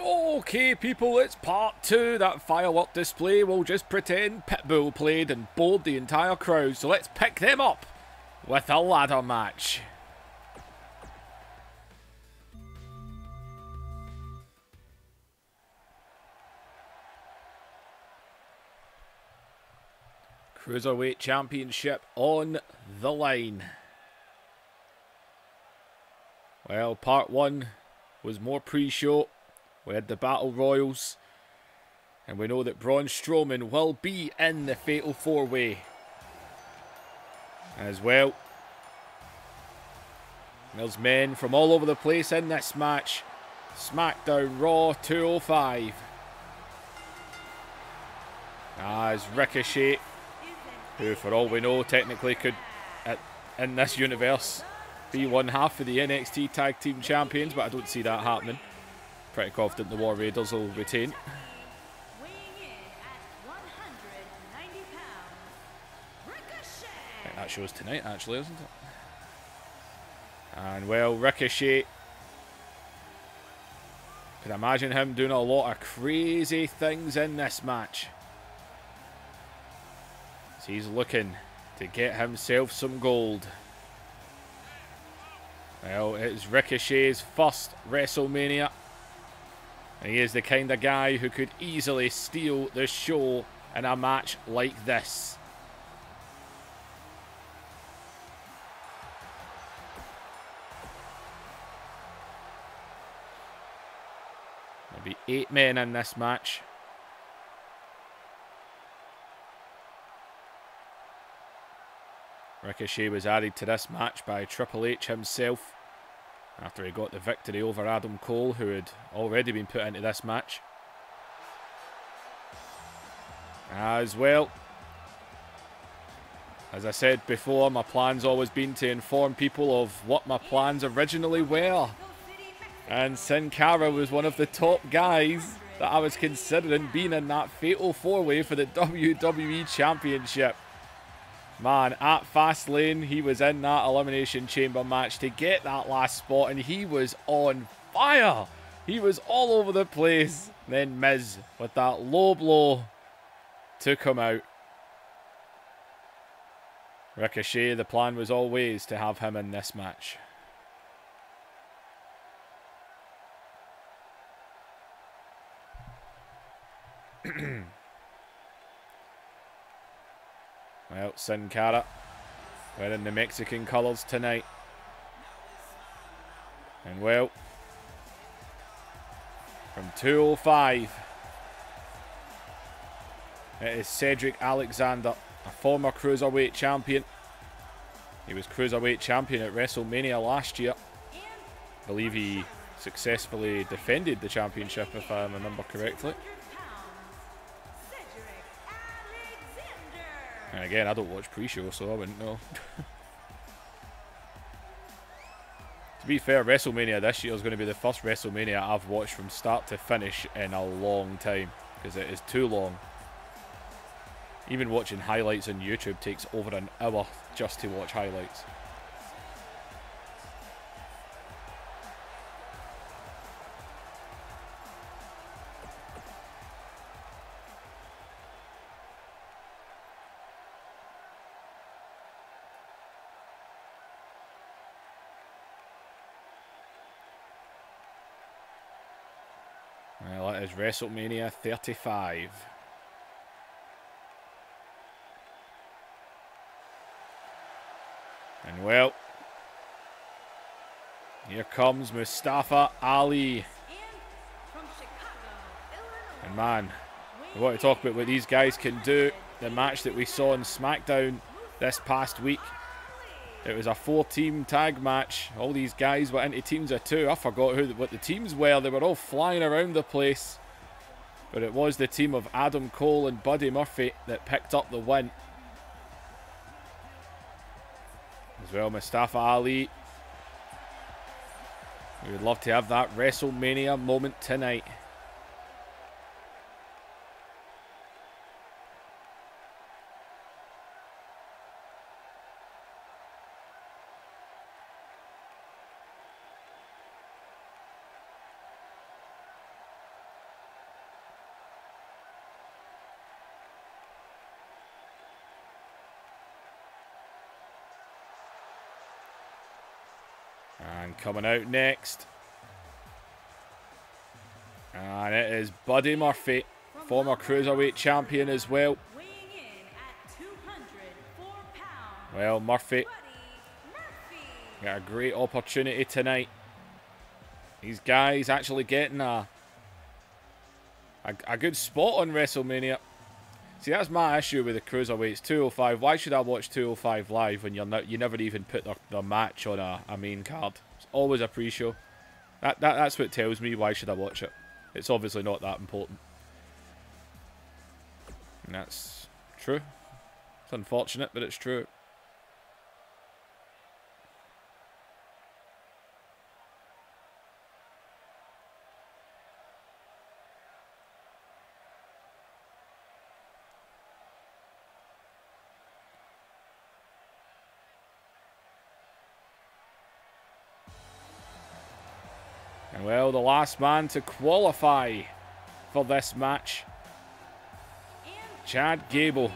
Okay, people, it's part 2. That firework display will just pretend Pitbull played and bowled the entire crowd, so let's pick them up with a ladder match. Cruiserweight Championship on the line. Well, part 1 was more pre-show. We had the Battle Royals. And we know that Braun Strowman will be in the Fatal 4-Way as well. There's men from all over the place in this match. SmackDown Raw 205. As Ricochet, who for all we know technically could, in this universe, be one half of the NXT Tag Team Champions, but I don't see that happening. Pretty confident the War Raiders will retain. I think that show's tonight, actually, isn't it? And well, Ricochet, could imagine him doing a lot of crazy things in this match. So he's looking to get himself some gold. Well, it's Ricochet's first WrestleMania. And he is the kind of guy who could easily steal the show in a match like this. There'll be 8 men in this match. Ricochet was added to this match by Triple H himself after he got the victory over Adam Cole, who had already been put into this match. As well, as I said before, my plan's always been to inform people of what my plans originally were. And Sin Cara was one of the top guys that I was considering being in that Fatal 4-Way for the WWE Championship. Man, at Fastlane, he was in that Elimination Chamber match to get that last spot, and he was on fire. He was all over the place. And then Miz, with that low blow, took him out. Ricochet, the plan was always to have him in this match. Well, Sin Cara wearing the Mexican colours tonight. And well, from 205, it is Cedric Alexander, a former Cruiserweight champion. He was Cruiserweight champion at WrestleMania last year. I believe he successfully defended the championship, if I remember correctly. And again, I don't watch pre-show, so I wouldn't know. To be fair, WrestleMania this year is going to be the first WrestleMania I've watched from start to finish in a long time, because it is too long. Even watching highlights on YouTube takes over an hour just to watch highlights. Well, that is WrestleMania 35. And well, here comes Mustafa Ali. And man, we want to talk about what these guys can do. The match that we saw on SmackDown this past week. It was a 4-team tag match. All these guys went into teams of 2. I forgot what the teams were. They were all flying around the place. But it was the team of Adam Cole and Buddy Murphy that picked up the win. As well, Mustafa Ali. We would love to have that WrestleMania moment tonight. And coming out next. And it is Buddy Murphy, former Cruiserweight champion as well. Well, Murphy got a great opportunity tonight. These guys actually getting a good spot on WrestleMania. See, that's my issue with the Cruiserweights. 205. Why should I watch 205 live when you never even put the match on a main card? It's always a pre-show. That's what tells me why should I watch it. It's obviously not that important. And that's true. It's unfortunate, but it's true. And well, the last man to qualify for this match, Chad Gable.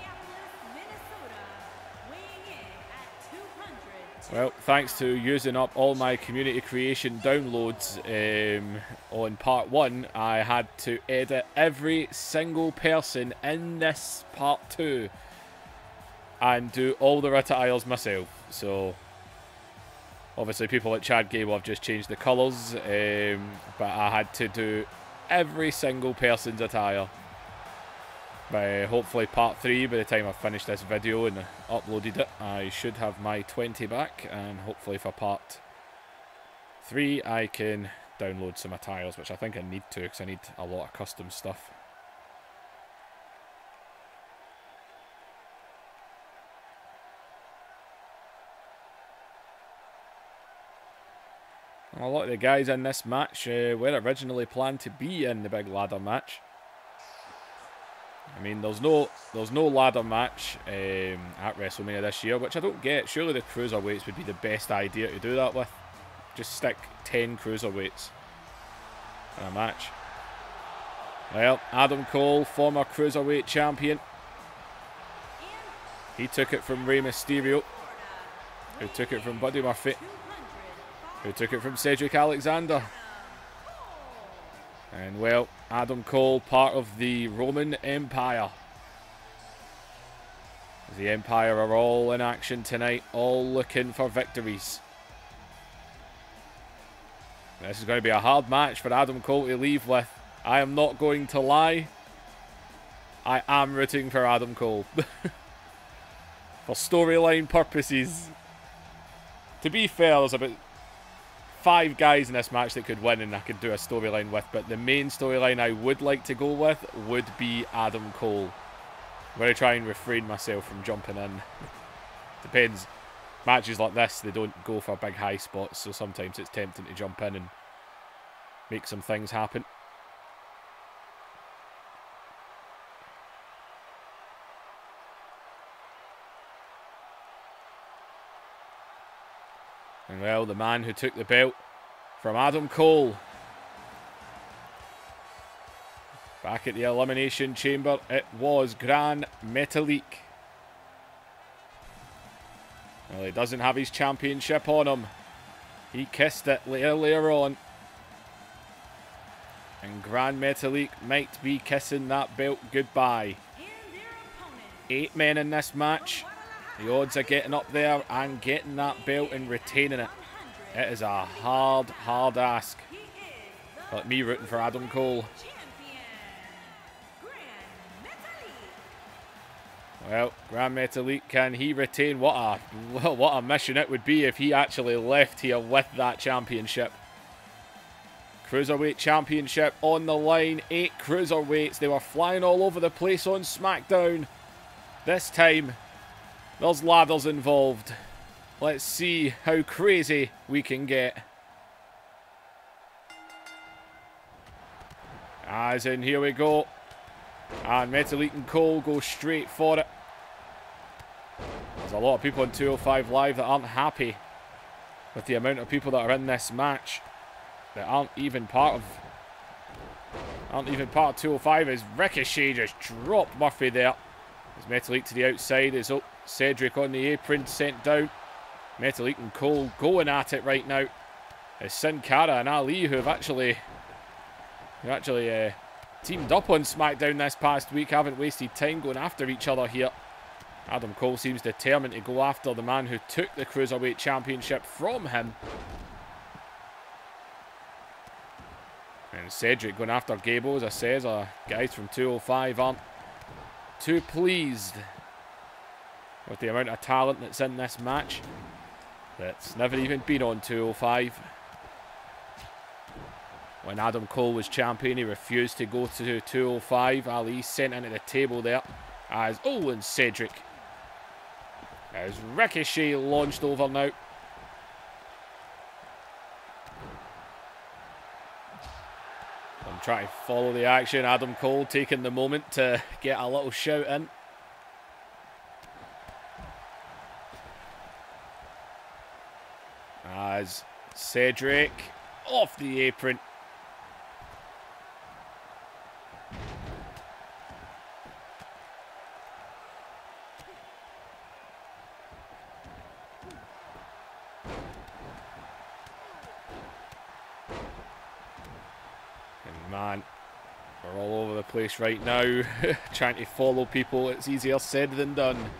Well, thanks to using up all my community creation downloads on part 1, I had to edit every single person in this part 2 and do all the attires myself. So obviously people like Chad Gable have just changed the colours, but I had to do every single person's attire. By hopefully part 3, by the time I finish this video and uploaded it, I should have my 20 back, and hopefully for part 3 I can download some attires, which I think I need to, because I need a lot of custom stuff. A lot of the guys in this match were originally planned to be in the big ladder match. I mean, there's no ladder match at WrestleMania this year, which I don't get. Surely the Cruiserweights would be the best idea to do that with. Just stick 10 Cruiserweights in a match. Well, Adam Cole, former Cruiserweight champion. He took it from Rey Mysterio, who took it from Buddy Murphy, who took it from Cedric Alexander. And well, Adam Cole, part of the Roman Empire. The Empire are all in action tonight, all looking for victories. This is going to be a hard match for Adam Cole to leave with. I am not going to lie. I am rooting for Adam Cole. For storyline purposes. To be fair, there's about 5 guys in this match that could win and I could do a storyline with, but the main storyline I would like to go with would be Adam Cole. I'm going to try and refrain myself from jumping in. Depends. Matches like this, they don't go for big high spots, so sometimes it's tempting to jump in and make some things happen. And well, the man who took the belt from Adam Cole. Back at the Elimination Chamber, it was Gran Metalik. Well, he doesn't have his championship on him. He kissed it earlier on. And Gran Metalik might be kissing that belt goodbye. 8 men in this match. The odds are getting up there and getting that belt and retaining it. It is a hard, hard ask. Like me rooting for Adam Cole. Well, Gran Metalik, can he retain? What a mission it would be if he actually left here with that championship. Cruiserweight championship on the line. 8 Cruiserweights. They were flying all over the place on SmackDown. This time, there's ladders involved. Let's see how crazy we can get. As in, here we go. And Metalik and Cole go straight for it. There's a lot of people on 205 Live that aren't happy with the amount of people that are in this match. That aren't even part of 205. As Ricochet just dropped Murphy there. As Metalik to the outside. Is Cedric on the apron, sent down. Metalik and Cole going at it right now. It's Sin Cara and Ali who have actually teamed up on SmackDown this past week. Haven't wasted time going after each other here. Adam Cole seems determined to go after the man who took the Cruiserweight Championship from him. And Cedric going after Gable, as I says. Guys from 205 aren't too pleased with the amount of talent that's in this match. That's never even been on 205. When Adam Cole was champion, he refused to go to 205. Ali sent into the table there as and Cedric. As Ricochet launched over now. I'm trying to follow the action. Adam Cole taking the moment to get a little shout in. As Cedric off the apron. Man, we're all over the place right now. Trying to follow people, it's easier said than done.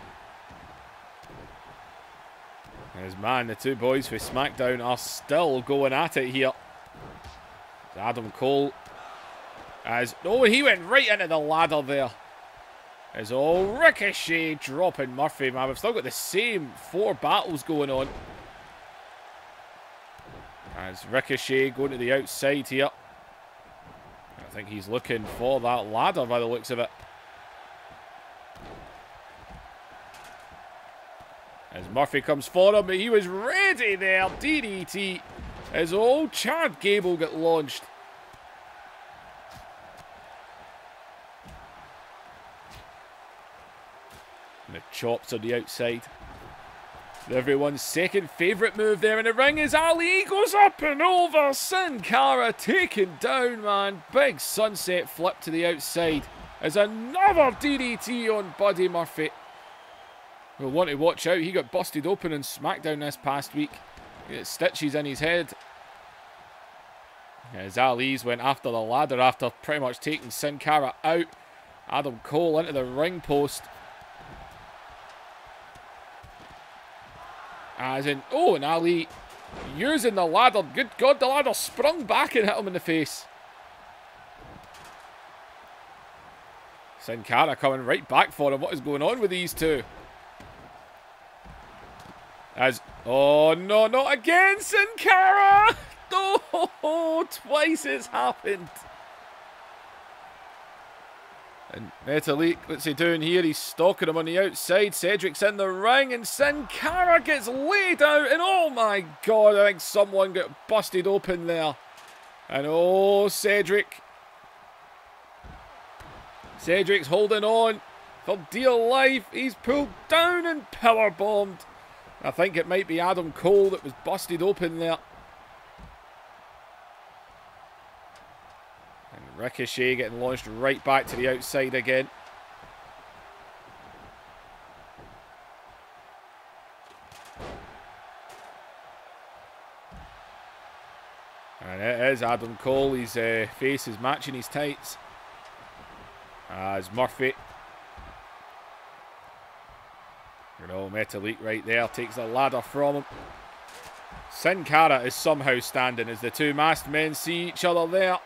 As man, the two boys for SmackDown are still going at it here. Adam Cole he went right into the ladder there. As Ricochet dropping Murphy. Man, we've still got the same 4 battles going on. As Ricochet going to the outside here. I think he's looking for that ladder by the looks of it. As Murphy comes for him, but he was ready there. DDT. As Chad Gable got launched. And the chops on the outside. Everyone's second favourite move there in the ring is Ali goes up and over. Sin Cara taken down, man. Big sunset flip to the outside. As another DDT on Buddy Murphy. We'll want to watch out. He got busted open on SmackDown this past week. He got stitches in his head. As Ali's went after the ladder after pretty much taking Sin Cara out. Adam Cole into the ring post. And Ali using the ladder. Good God, the ladder sprung back and hit him in the face. Sin Cara coming right back for him. What is going on with these two? No, not again, Sin Cara! Oh, twice it's happened. And Metalik, what's he doing here? He's stalking him on the outside. Cedric's in the ring and Sin Cara gets laid out. And oh my God, I think someone got busted open there. And Cedric's holding on for dear life. He's pulled down and powerbombed. I think it might be Adam Cole that was busted open there. And Ricochet getting launched right back to the outside again. And it is Adam Cole. His face is matching his tights. As Murphy. Metalik right there takes the ladder from him. Sin Cara is somehow standing as the two masked men see each other there.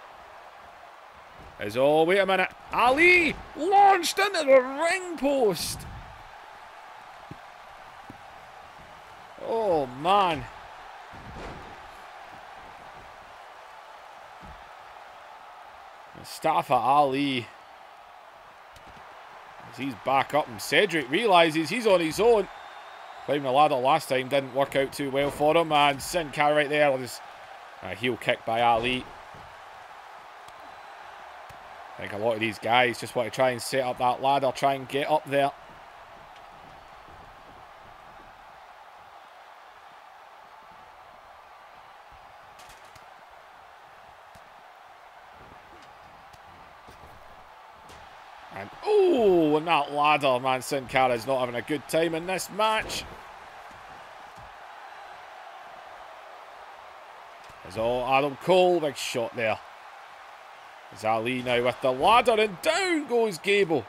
Wait a minute. Ali launched into the ring post. Oh, man. Mustafa Ali. As he's back up and Cedric realises he's on his own. Climbing the ladder last time didn't work out too well for him. And Sin Cara right there with a heel kick by Ali. I think a lot of these guys just want to try and set up that ladder, try and get up there. And that ladder, man, Sin Cara's not having a good time in this match. As Adam Cole, big shot there. As Ali now with the ladder, and down goes Gable.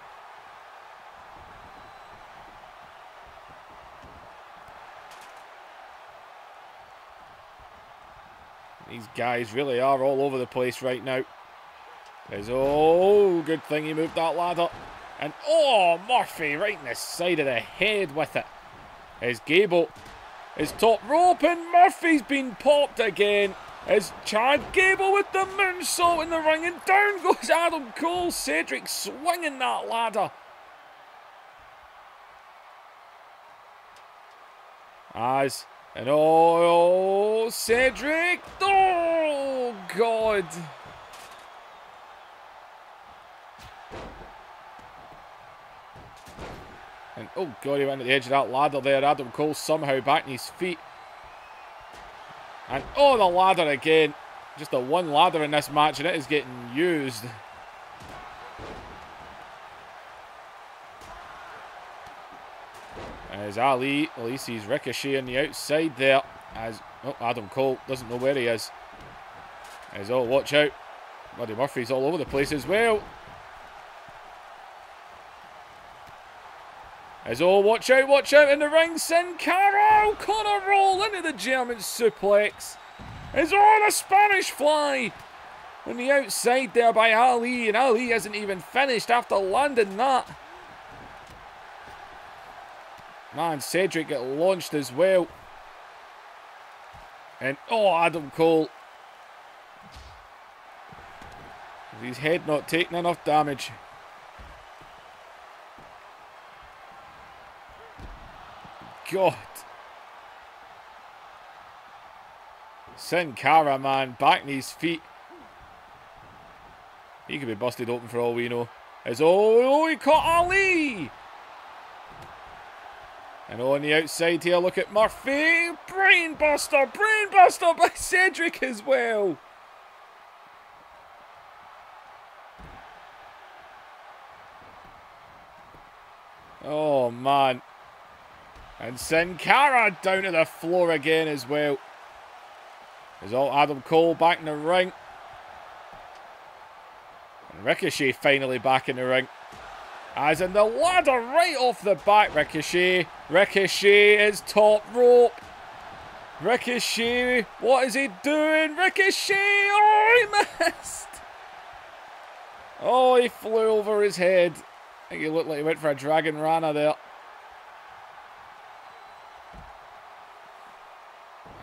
These guys really are all over the place right now. As good thing he moved that ladder. And Murphy right in the side of the head with it. As Gable is top rope, and Murphy's been popped again. As Chad Gable with the moonsault in the ring, and down goes Adam Cole. Cedric swinging that ladder. Cedric. Oh, God. And oh, God, he went to the edge of that ladder there. Adam Cole somehow back on his feet. And the ladder again. Just the one ladder in this match, and it is getting used. As Ali, at least he's Ricochet on the outside there. As Adam Cole doesn't know where he is. As watch out. Buddy Murphy's all over the place as well. As watch out in the ring. Sin Cara, corner roll into the German suplex. As the Spanish fly on the outside there by Ali, and Ali isn't even finished after landing that. Man, Cedric got launched as well. And Adam Cole. His head not taking enough damage. God. Sin Cara, man, back on his feet. He could be busted open for all we know. As he caught Ali. And on the outside here, look at Murphy. Brainbuster by Cedric as well. Oh, man. And Sin Cara down to the floor again as well. There's Adam Cole back in the ring. And Ricochet finally back in the ring. As in the ladder right off the back, Ricochet. Ricochet is top rope. Ricochet, what is he doing? Ricochet, he missed. He flew over his head. I think he looked like he went for a Dragon Rana there.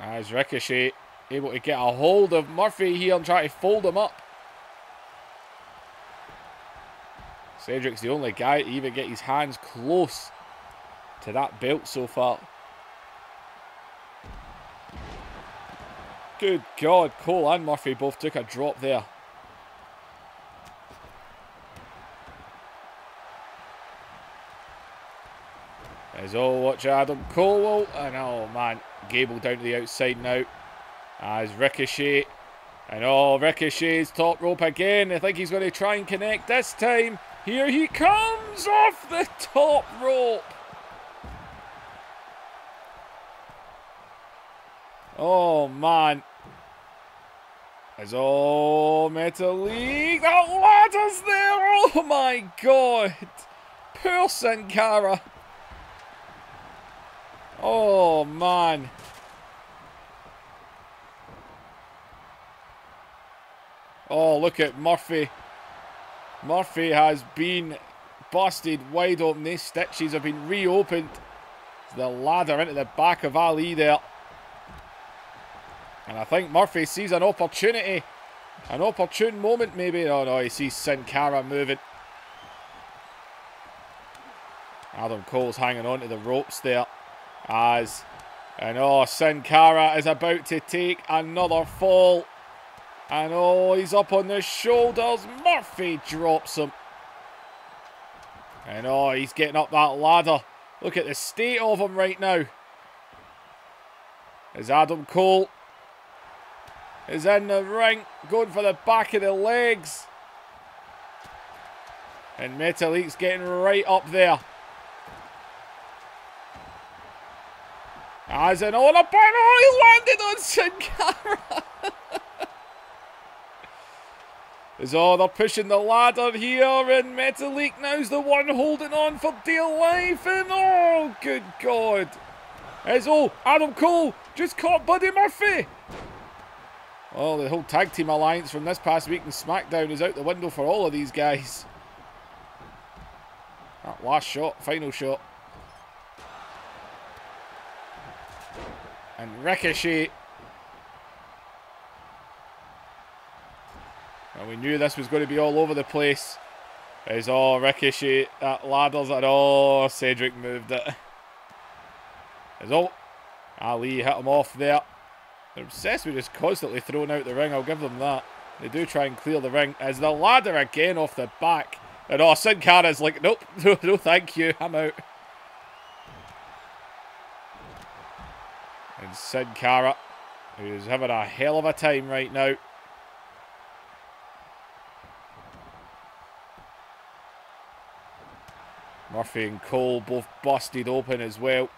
As Ricochet able to get a hold of Murphy here and try to fold him up. Cedric's the only guy to even get his hands close to that belt so far. Good God, Cole and Murphy both took a drop there. As watch Adam Cole. And man, Gable down to the outside now. As Ricochet. And Ricochet's top rope again. I think he's going to try and connect this time. Here he comes off the top rope. Oh, man. As Metal League. That ladder's there. Oh, my God. Poor Sin Cara. Oh, man. Look at Murphy. Murphy has been busted wide open. These stitches have been reopened. The ladder into the back of Ali there. And I think Murphy sees an opportunity. An opportune moment maybe. Oh no, he sees Sin Cara moving. Adam Cole's hanging on to the ropes there. Sin Cara is about to take another fall. And he's up on the shoulders. Murphy drops him. And he's getting up that ladder. Look at the state of him right now. As Adam Cole is in the ring, going for the back of the legs. And Metalique's getting right up there. As he landed on Sin Cara. As they're pushing the ladder here, and Metalik now's the one holding on for dear life, and oh, good God. As Adam Cole just caught Buddy Murphy. Oh, the whole tag team alliance from this past week in SmackDown is out the window for all of these guys. That last shot, final shot. And Ricochet. And we knew this was going to be all over the place. As Ricochet, that ladder's at Cedric moved it. As Ali hit him off there. They're obsessed with just constantly throwing out the ring, I'll give them that. They do try and clear the ring. As the ladder again off the back. And Sin Cara's like, nope, no thank you, I'm out. And Sin Cara, who's having a hell of a time right now. Murphy and Cole both busted open as well.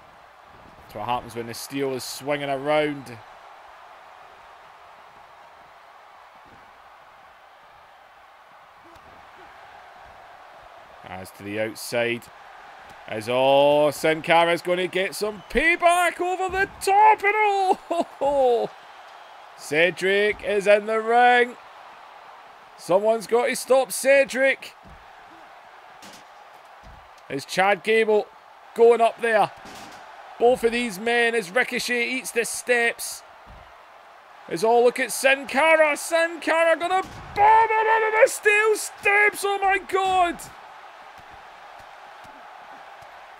That's what happens when the steel is swinging around. As to the outside. As Sin Cara's going to get some payback over the top. And Cedric is in the ring. Someone's got to stop Cedric. As Chad Gable going up there. Both of these men as Ricochet eats the steps. As look at Sin Cara. Sin Cara gonna bomb it out of the steel steps. Oh my God.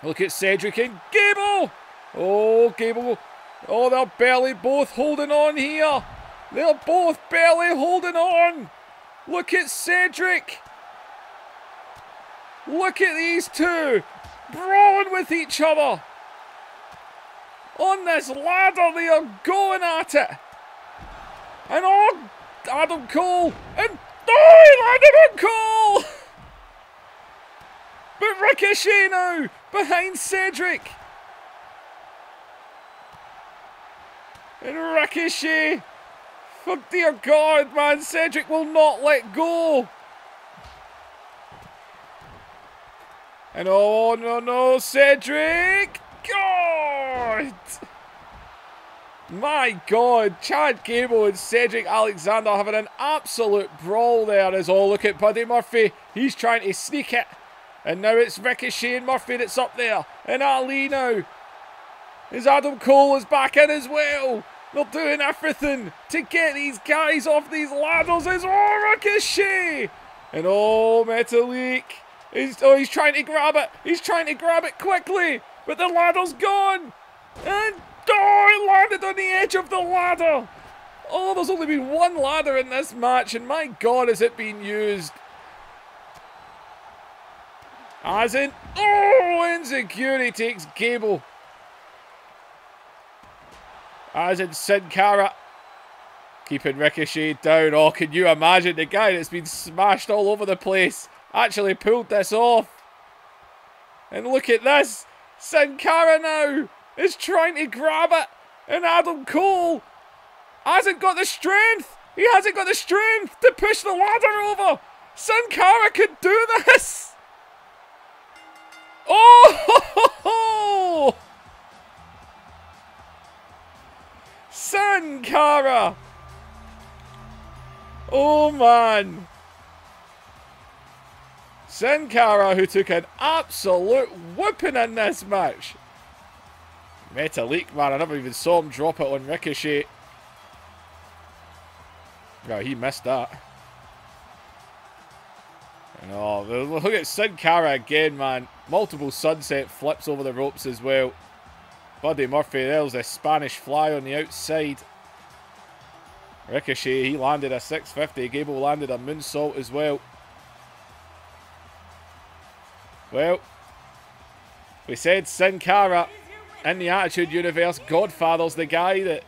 Look at Cedric and Gable. Gable. They're barely both holding on here. They're both barely holding on. Look at Cedric. Look at these two brawling with each other. On this ladder, they are going at it. And Adam Cole. And he landed on Cole. But Ricochet now behind Cedric. And Ricochet. For dear God, man, Cedric will not let go. And no, Cedric! God! My God, Chad Gable and Cedric Alexander having an absolute brawl there as look at Buddy Murphy. He's trying to sneak it. And now it's Ricochet and Murphy that's up there. And Ali now. As Adam Cole is back in as well. They're doing everything to get these guys off these ladders. It's Ricochet! And Metalik. He's trying to grab it. He's trying to grab it quickly. But the ladder's gone. And it landed on the edge of the ladder. There's only been one ladder in this match. And my God, has it been used. As in, Insecurity takes Gable. As in Sin Cara. Keeping Ricochet down. Can you imagine the guy that's been smashed all over the place actually pulled this off. And look at this. Sin Cara now is trying to grab it. And Adam Cole hasn't got the strength. He hasn't got the strength to push the ladder over. Sin Cara could do this. Sin Cara. Oh, man. Sin Cara, who took an absolute whipping in this match. Metalik, man, I never even saw him drop it on Ricochet. No, he missed that. No, look at Sin Cara again, man. Multiple sunset flips over the ropes as well. Buddy Murphy, there's a Spanish fly on the outside. Ricochet, he landed a 650. Gable landed a moonsault as well. Well, we said Sin Cara in the Attitude Universe, Godfather's the guy that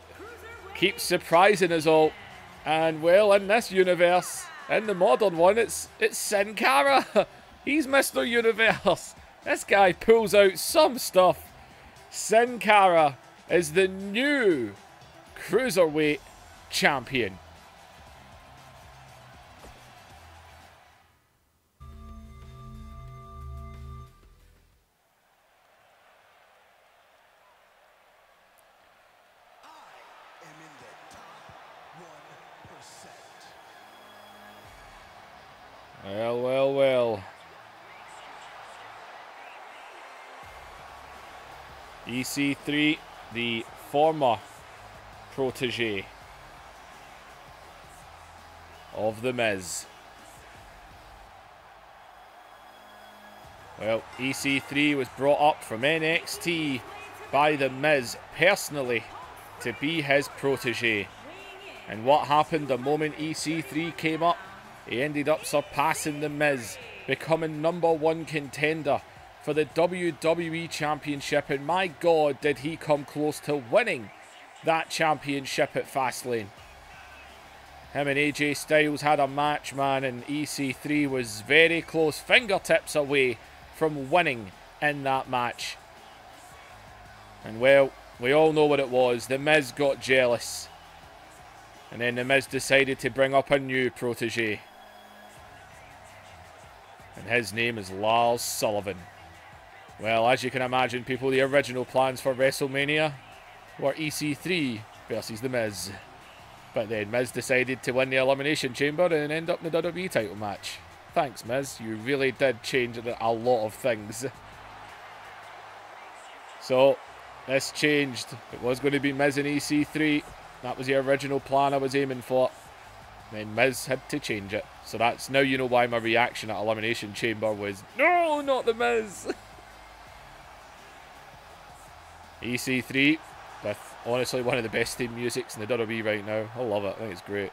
keeps surprising us all. And well, in this universe, in the modern one, it's Sin Cara. He's Mr. Universe. This guy pulls out some stuff. Sin Cara is the new Cruiserweight champion. Well, well, well. EC3, the former protege of The Miz. Well, EC3 was brought up from NXT by The Miz personally to be his protege. And what happened the moment EC3 came up? He ended up surpassing The Miz, becoming #1 contender for the WWE Championship. And my God, did he come close to winning that championship at Fastlane. Him and AJ Styles had a match, man, and EC3 was very close, fingertips away from winning in that match. And well, we all know what it was. The Miz got jealous. And then The Miz decided to bring up a new protege. And his name is Lars Sullivan. Well, as you can imagine, people, the original plans for WrestleMania were EC3 versus The Miz. But then Miz decided to win the Elimination Chamber and end up in the WWE title match. Thanks, Miz. You really did change a lot of things. So, this changed. It was going to be Miz and EC3. That was the original plan I was aiming for. Then Miz had to change it. So that's now you know why my reaction at Elimination Chamber was, no, not The Miz. EC3 with honestly one of the best theme musics in the WWE right now. I love it. I think it's great.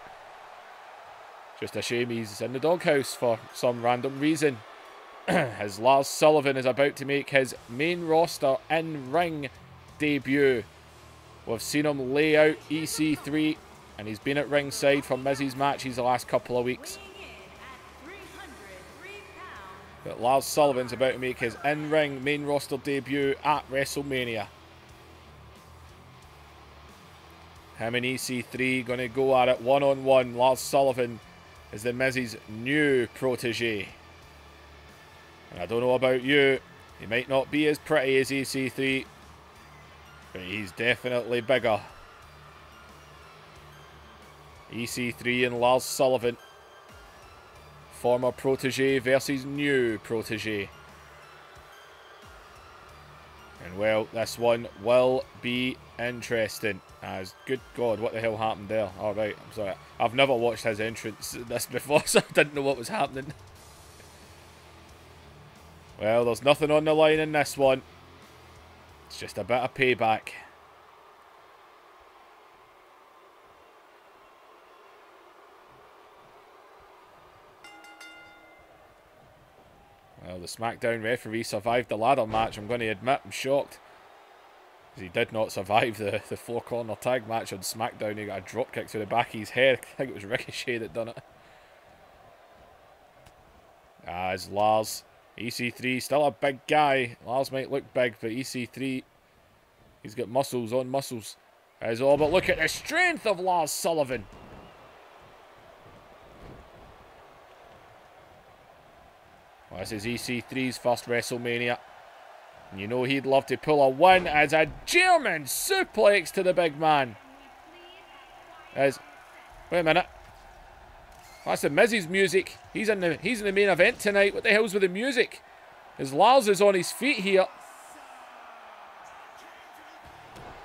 Just a shame he's in the doghouse for some random reason. As Lars Sullivan is about to make his main roster in-ring debut. We've seen him lay out EC3, and he's been at ringside for Miz's matches the last couple of weeks. But Lars Sullivan's about to make his in-ring main roster debut at WrestleMania. Him and EC3 going to go at it one-on-one. Lars Sullivan is the Miz's new protege. And I don't know about you, he might not be as pretty as EC3, but he's definitely bigger. EC3 and Lars Sullivan. Former protege versus new protege. And well, this one will be interesting. As good God, what the hell happened there? Alright, I'm sorry. I've never watched his entrance this before, so I didn't know what was happening. Well, there's nothing on the line in this one. It's just a bit of payback. Well, the SmackDown referee survived the ladder match. I'm going to admit, I'm shocked. Because he did not survive the four-corner tag match on SmackDown. He got a dropkick to the back of his head. I think it was Ricochet that done it. As Lars, EC3, still a big guy. Lars might look big, but EC3, he's got muscles on muscles. As all, but look at the strength of Lars Sullivan. Well, this is EC3's first WrestleMania. And you know he'd love to pull a win as a German suplex to the big man. Wait a minute. That's the Miz's music. He's in the main event tonight. What the hell's with the music? As Lars is on his feet here.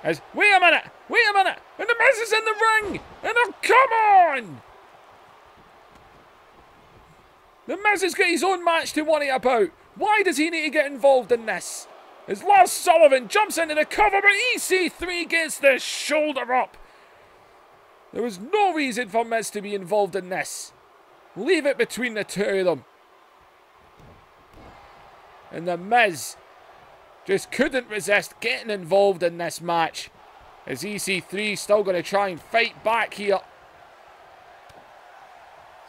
Wait a minute! Wait a minute! And the Miz is in the ring! And come on! The Miz has got his own match to worry about. Why does he need to get involved in this? As Lars Sullivan jumps into the cover, but EC3 gets the shoulder up. There was no reason for Miz to be involved in this. Leave it between the two of them. And the Miz just couldn't resist getting involved in this match. As EC3 still going to try and fight back here.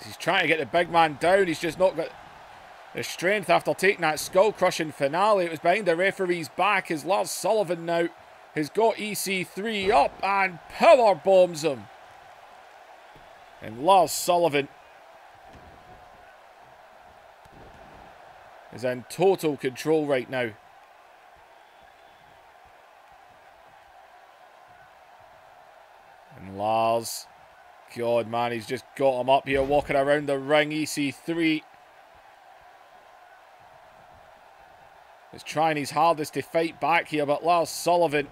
He's trying to get the big man down. He's just not got the strength after taking that skull-crushing finale. It was behind the referee's back as Lars Sullivan now has got EC3 up and power bombs him. And Lars Sullivan is in total control right now. And Lars God, man, he's just got him up here walking around the ring. EC3 is trying his hardest to fight back here, but Lars Sullivan,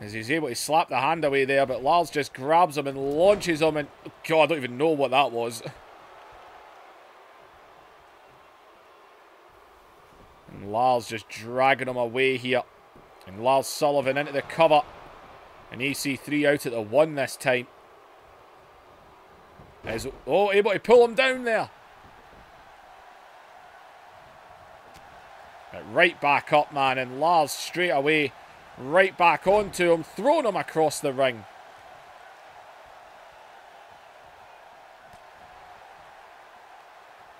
as he's able to slap the hand away there, but Lars just grabs him and launches him, and God, I don't even know what that was. And Lars just dragging him away here. And Lars Sullivan into the cover. And EC3 out at the 1 this time. Is, oh, able to pull him down there. But right back up, man. And Lars straight away, right back onto him, throwing him across the ring.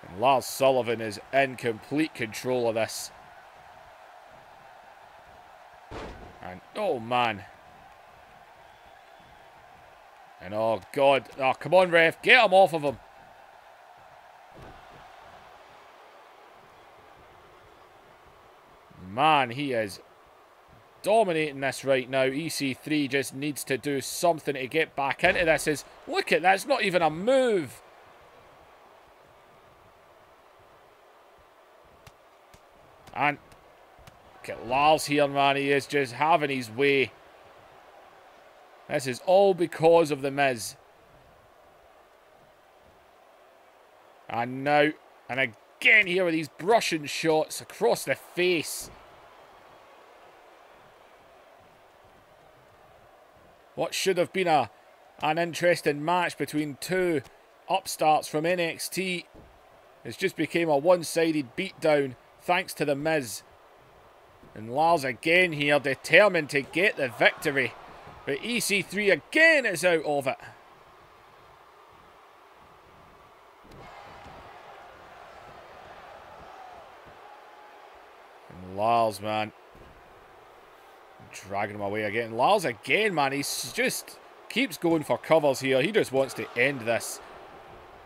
And Lars Sullivan is in complete control of this. And, oh, man. And, oh, God. Oh, come on, ref. Get him off of him. Man, he is dominating this right now. EC3 just needs to do something to get back into this. Look at that. It's not even a move. And look at Lars here, man. He is just having his way. This is all because of The Miz. And now, and again here with these brushing shots across the face. What should have been an interesting match between two upstarts from NXT has just became a one-sided beatdown thanks to The Miz. And Lars again here determined to get the victory. But EC3 again is out of it. And Lars, man, dragging him away again. Lars again, man, he's just keeps going for covers here. He just wants to end this.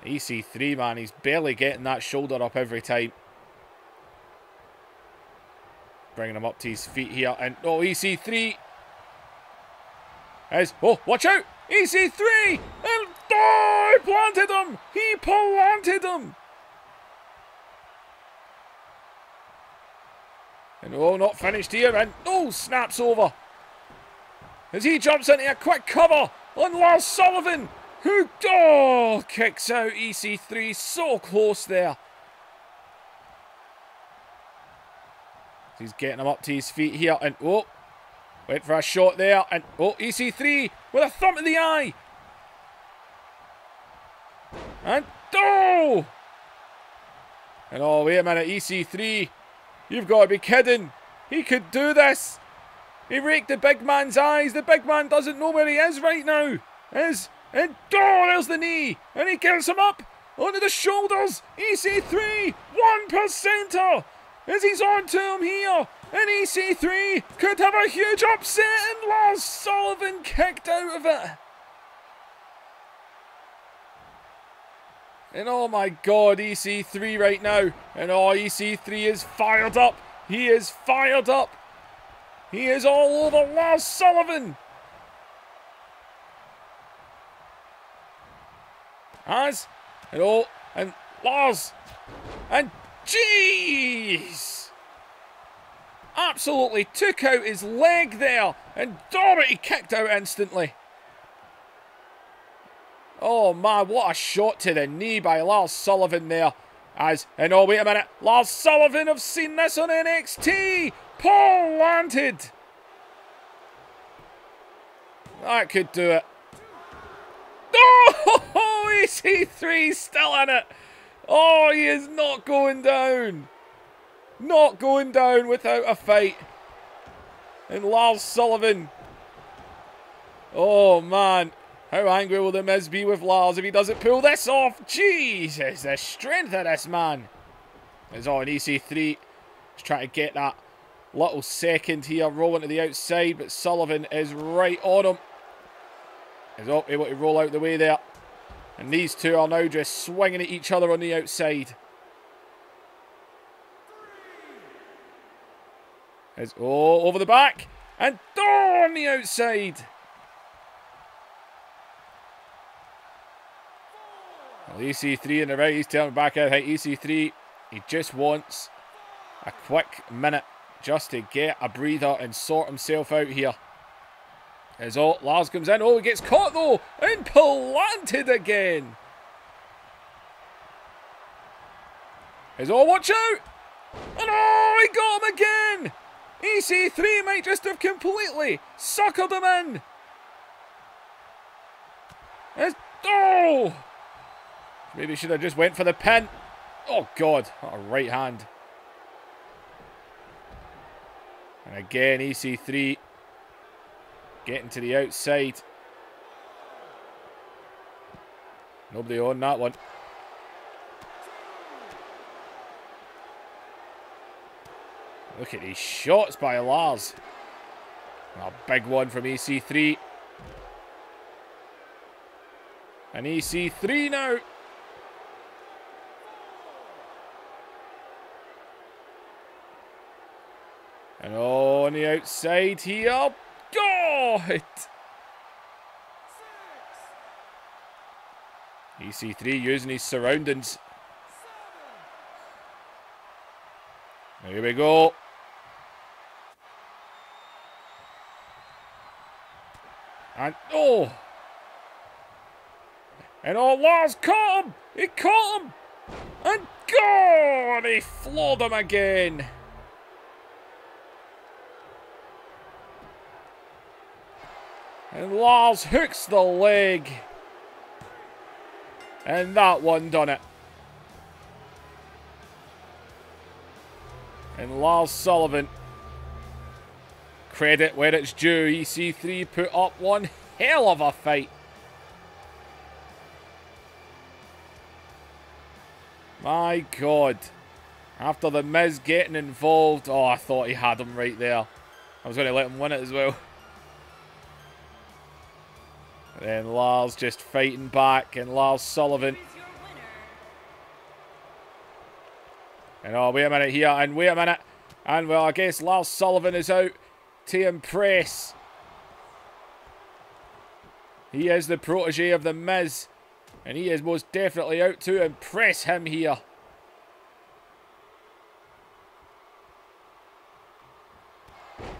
EC3, man, he's barely getting that shoulder up every time. Bringing him up to his feet here. And, oh, EC3 is, oh, watch out! EC3! And, oh, he planted him! He planted him! And, oh, not finished here. And, oh, snaps over. As he jumps into a quick cover on Lars Sullivan, who, oh, kicks out EC3. So close there. He's getting him up to his feet here. And, oh, went for a shot there. And, oh, EC3 with a thumb to the eye. And, oh! And, oh, wait a minute, EC3. You've got to be kidding. He could do this. He raked the big man's eyes. The big man doesn't know where he is right now. And, oh, there's the knee. And he gets him up onto the shoulders. EC3, 1%er. As he's on to him here. And EC3 could have a huge upset. And Lars Sullivan kicked out of it. And oh my God, EC3 right now. And oh, EC3 is fired up. He is fired up. He is all over Lars Sullivan. And oh, and Lars. And jeez. Absolutely took out his leg there. And damn it, he kicked out instantly. Oh man, what a shot to the knee by Lars Sullivan there. And oh, wait a minute. Lars Sullivan, have seen this on NXT. Paul landed. That could do it. Oh, EC3 still in it. Oh, he is not going down. Not going down without a fight. And Lars Sullivan. Oh, man. How angry will The Miz be with Lars if he doesn't pull this off? Jesus, the strength of this man. It's on EC3. He's trying to get that little second here, rolling to the outside, but Sullivan is right on him. He's able to roll out the way there. And these two are now just swinging at each other on the outside. Over the back. And on the outside. Well, EC3 in the right, he's turning back out. EC3, he just wants a quick minute just to get a breather and sort himself out here. As Lars comes in. Oh, he gets caught though and planted again. As watch out. And he got him again. EC3 might just have completely suckered him in. Maybe should have just went for the pin. Oh God, what a right hand. And again, EC3 getting to the outside. Nobody on that one. Look at these shots by Lars. A big one from EC3. And EC3 now. And on the outside here. God! EC3 using his surroundings. Here we go. And and Lars caught him! He caught him! And God! He floored him again! And Lars hooks the leg. And that one done it. And Lars Sullivan, credit where it's due. EC3 put up one hell of a fight. My God. After the Miz getting involved. Oh, I thought he had him right there. I was going to let him win it as well. And then Lars just fighting back. And Lars Sullivan. And wait a minute here. And wait a minute. And well, I guess Lars Sullivan is out to impress. He is the protege of the Miz. And he is most definitely out to impress him here.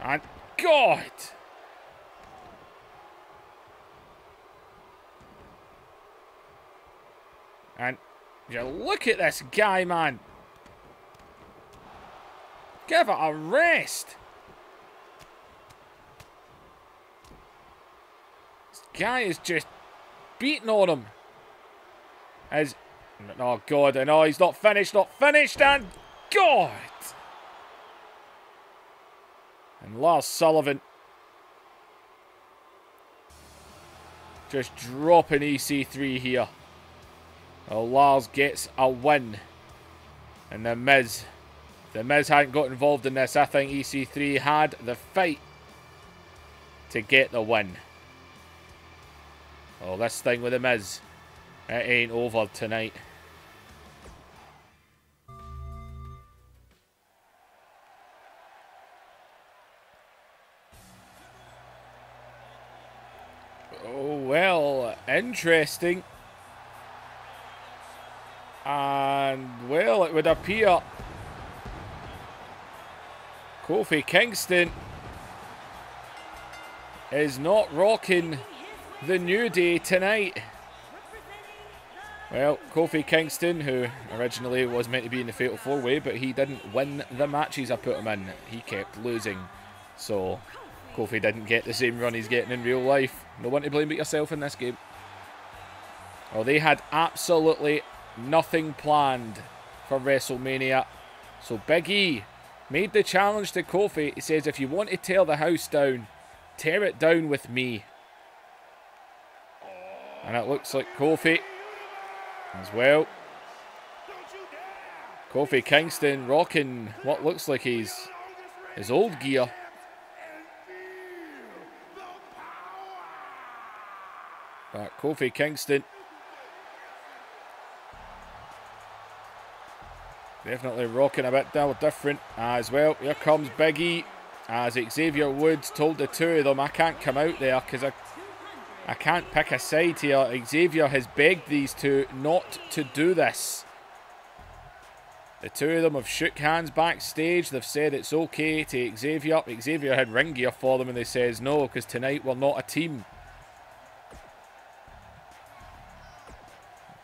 And God! And you look at this guy, man. Give it a rest. This guy is just beating on him. Oh God, and he's not finished, and God! And Lars Sullivan just dropping EC3 here. Well, Lars gets a win. And the Miz hadn't got involved in this. I think EC3 had the fight to get the win. Oh, this thing with the Miz, it ain't over tonight. Oh, well, interesting. And, well, it would appear Kofi Kingston is not rocking the New Day tonight. Well, Kofi Kingston, who originally was meant to be in the Fatal 4-Way, but he didn't win the matches I put him in. He kept losing. So, Kofi didn't get the same run he's getting in real life. No one to blame but yourself in this game. Well, they had absolutely nothing planned for WrestleMania. So Big E made the challenge to Kofi. He says, if you want to tear the house down, tear it down with me. And it looks like Kofi as well. Kofi Kingston rocking what looks like his old gear. But Kofi Kingston definitely rocking a bit different as well. Here comes Big E as Xavier Woods told the two of them, I can't come out there because I can't pick a side here. Xavier has begged these two not to do this. The two of them have shook hands backstage. They've said it's okay to Xavier. Xavier had ring gear for them and they says no, because tonight we're not a team.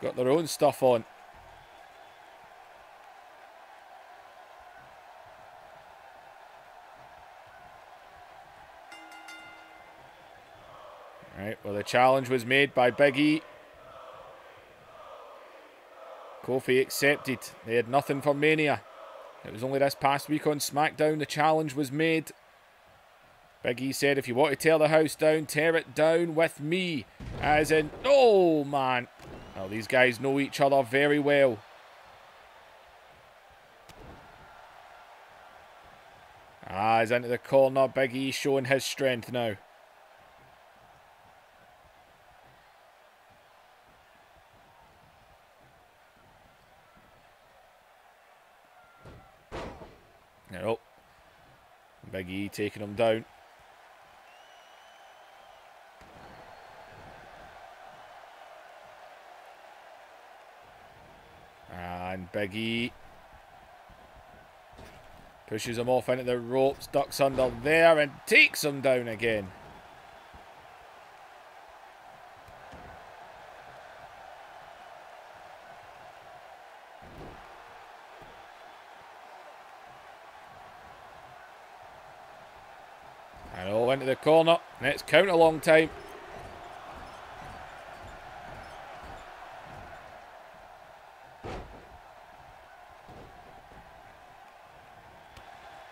Got their own stuff on. Right, well, the challenge was made by Big E. Kofi accepted. They had nothing for Mania. It was only this past week on SmackDown the challenge was made. Big E said, if you want to tear the house down, tear it down with me. As in, oh man. Well, these guys know each other very well. He's into the corner. Big E showing his strength now. Nope. Big E taking him down. And Big E pushes him off into the ropes, ducks under there and takes him down again. And all into the corner. Next count a long time.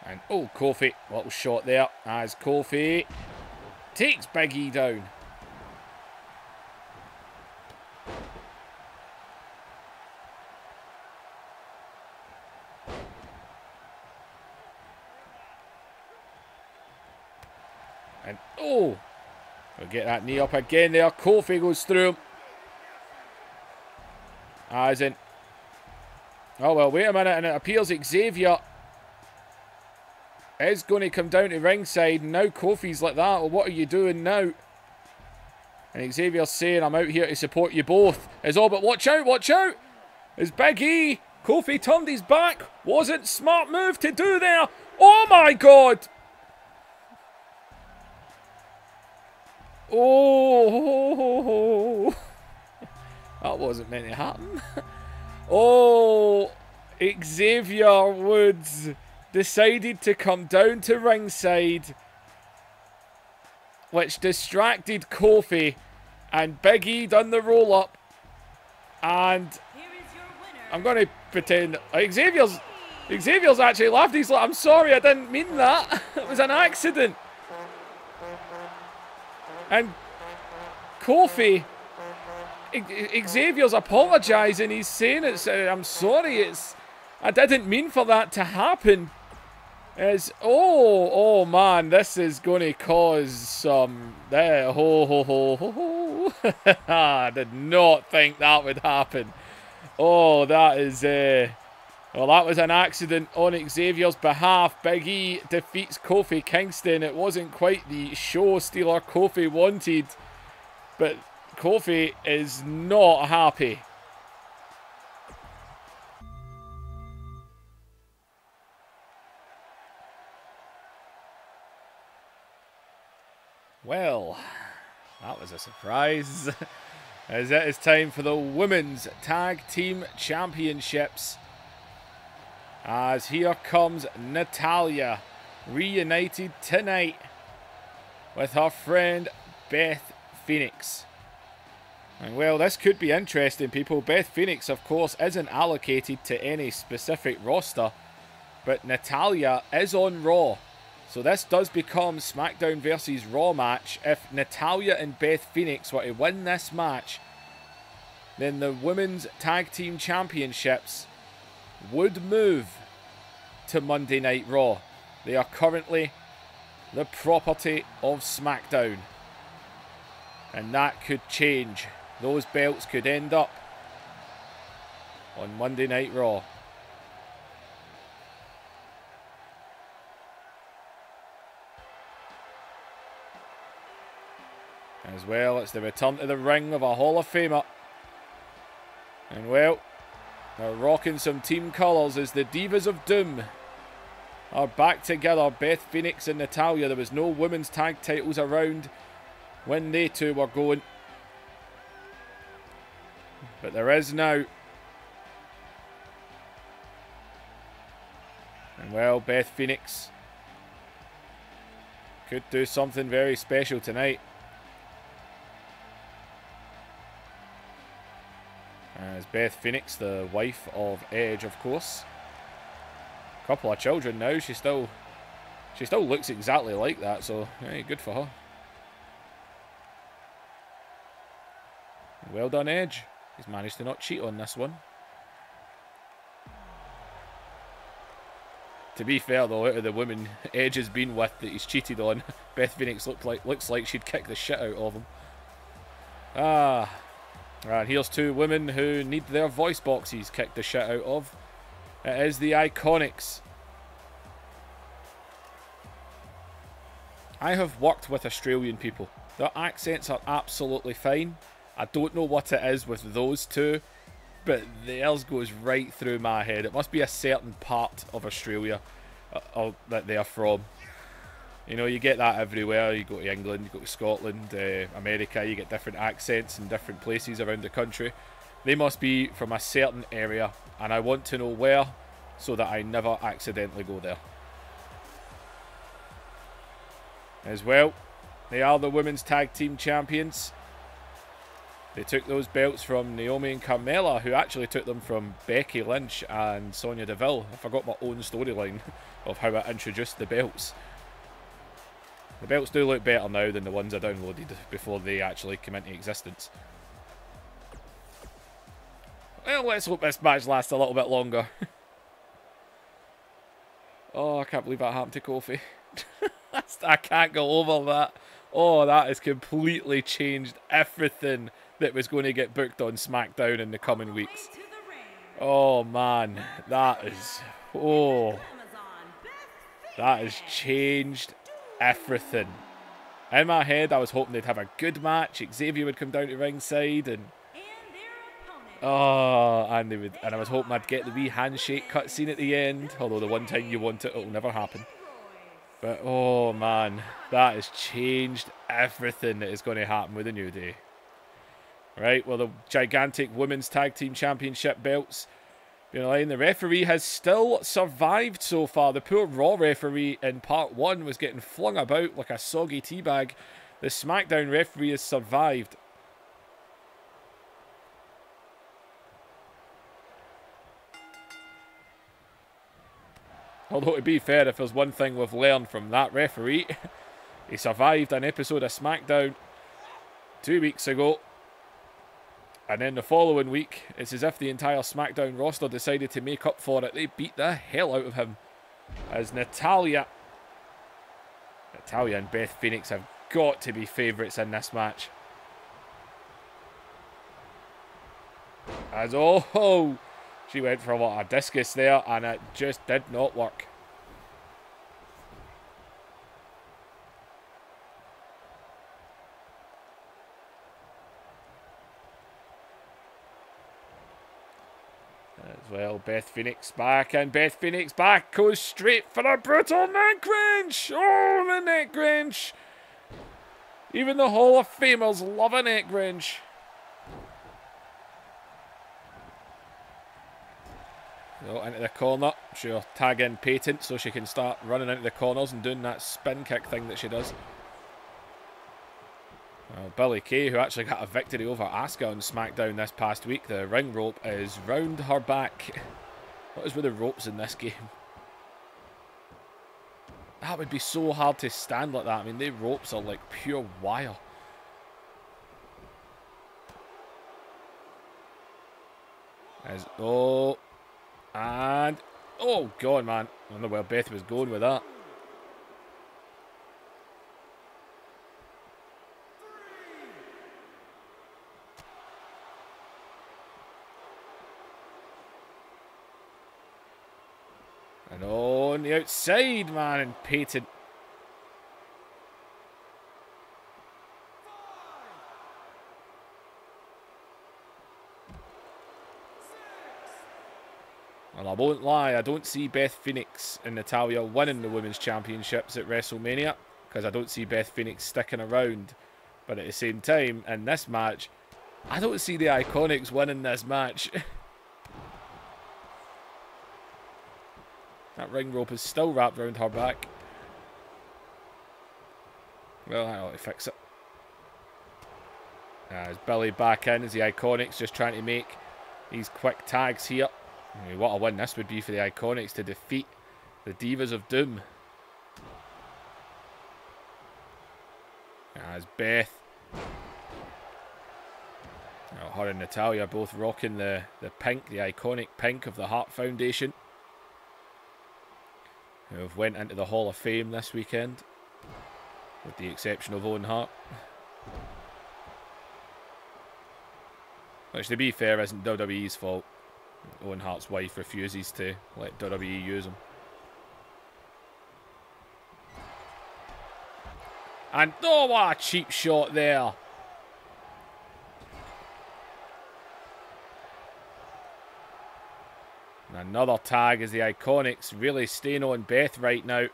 And oh, Kofi, little shot there as Kofi takes Big E down. And oh, we'll get that knee up again there. Kofi goes through him. As in, oh well, wait a minute, and it appears Xavier is going to come down to ringside. Now Kofi's like that. Well, what are you doing now? And Xavier's saying, I'm out here to support you both. Is all, but watch out, watch out. Is Big E. Kofi turned his back. Wasn't smart move to do there. Oh my God. Oh. That wasn't meant to happen. Oh. Xavier Woods decided to come down to ringside, which distracted Kofi, and Big E done the roll up, and I'm going to pretend Xavier's actually laughed. He's like, I'm sorry, I didn't mean that. It was an accident. And Kofi, Xavier's apologising. He's saying I'm sorry, I didn't mean for that to happen. Oh man, this is going to cause some. I did not think that would happen. Oh, that is. Well, that was an accident on Xavier's behalf. Big E defeats Kofi Kingston. It wasn't quite the show stealer Kofi wanted, but Kofi is not happy. Well, that was a surprise. As it is time for the Women's Tag Team Championships. As here comes Natalya, reunited tonight with her friend Beth Phoenix. And well, this could be interesting, people. Beth Phoenix, of course, isn't allocated to any specific roster, but Natalya is on Raw. So this does become SmackDown versus Raw match. If Natalya and Beth Phoenix were to win this match, then the Women's Tag Team Championships would move to Monday Night Raw. They are currently the property of SmackDown. And that could change. Those belts could end up on Monday Night Raw. As well, it's the return to the ring of a Hall of Famer. And well, they're rocking some team colours as the Divas of Doom are back together. Beth Phoenix and Natalya. There was no women's tag titles around when they two were going, but there is now. And well, Beth Phoenix could do something very special tonight. As Beth Phoenix, the wife of Edge, of course. Couple of children now. She still looks exactly like that, so hey, good for her. Well done, Edge. He's managed to not cheat on this one. To be fair though, out of the women Edge has been with that he's cheated on, Beth Phoenix looks like she'd kick the shit out of him. And here's two women who need their voice boxes kicked the shit out of. It is the Iconics. I have worked with Australian people. Their accents are absolutely fine. I don't know what it is with those two, but theirs goes right through my head. It must be a certain part of Australia that they are from. You know, you get that everywhere. You go to England, you go to Scotland, America, you get different accents in different places around the country. They must be from a certain area, and I want to know where so that I never accidentally go there. As well, they are the Women's Tag Team Champions. They took those belts from Naomi and Carmella, who actually took them from Becky Lynch and Sonya Deville. I forgot my own storyline of how I introduced the belts. The belts do look better now than the ones I downloaded before they actually came into existence. Well, let's hope this match lasts a little bit longer. Oh, I can't believe that happened to Kofi. I can't go over that. Oh, that has completely changed everything that was going to get booked on SmackDown in the coming weeks. Oh, man. That is... Oh. That has changed everything. In my head, I was hoping they'd have a good match. Xavier would come down to ringside and... Oh, and I was hoping I'd get the wee handshake cutscene at the end. Although the one time you want it, it'll never happen. But, oh man, that has changed everything that is going to happen with the New Day. Right, well, the gigantic Women's Tag Team Championship belts. The referee has still survived so far. The poor Raw referee in Part 1 was getting flung about like a soggy teabag. The SmackDown referee has survived. Although, to be fair, if there's one thing we've learned from that referee, he survived an episode of SmackDown 2 weeks ago. And then the following week, it's as if the entire SmackDown roster decided to make up for it. They beat the hell out of him. As Natalya and Beth Phoenix have got to be favourites in this match. As oh, she went for a discus there, and it just did not work. As well, Beth Phoenix back, and Beth Phoenix back goes straight for a brutal neck wrench. Oh, the neck wrench. Even the Hall of Famers love a neck wrench. So into the corner. She'll tag in Patent so she can start running into the corners and doing that spin kick thing that she does. Well, Billie Kay, who actually got a victory over Asuka on SmackDown this past week. The ring rope is round her back. What is with the ropes in this game? That would be so hard to stand like that. I mean, the ropes are like pure wire. Oh, and oh god, man! I don't know where Beth was going with that. And on the outside, man, and Peyton. And I won't lie, I don't see Beth Phoenix and Natalya winning the Women's Championships at WrestleMania, because I don't see Beth Phoenix sticking around. But at the same time, in this match, I don't see the Iconics winning this match. That ring rope is still wrapped around her back. Well, I ought to fix it. As Billy back in, as the Iconics just trying to make these quick tags here. I mean, what a win this would be for the Iconics to defeat the Divas of Doom. As Beth, her and Natalya both rocking the pink, the iconic pink of the Hart Foundation, who have went into the Hall of Fame this weekend, with the exception of Owen Hart. Which, to be fair, isn't WWE's fault. Owen Hart's wife refuses to let WWE use him. And oh, what a cheap shot there. And another tag as the Iconics really staying on Beth right now.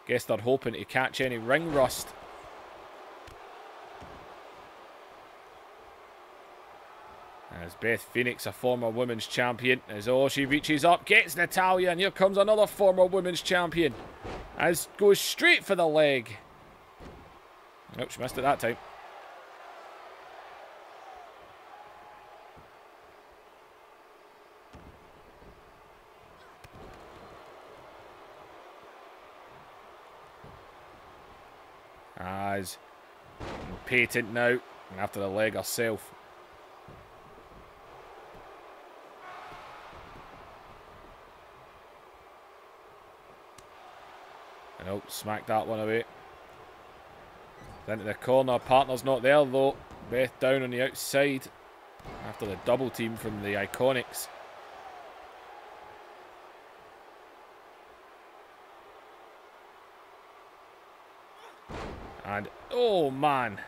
Guess they're hoping to catch any ring rust. As Beth Phoenix, a former women's champion, as she reaches up, gets Natalya, and here comes another former women's champion. As goes straight for the leg. Oh, she missed it that time. As Patent now, after the leg herself. And oh, smacked that one away. Into the corner, partner's not there though. Beth down on the outside after the double team from the Iconics. And oh man.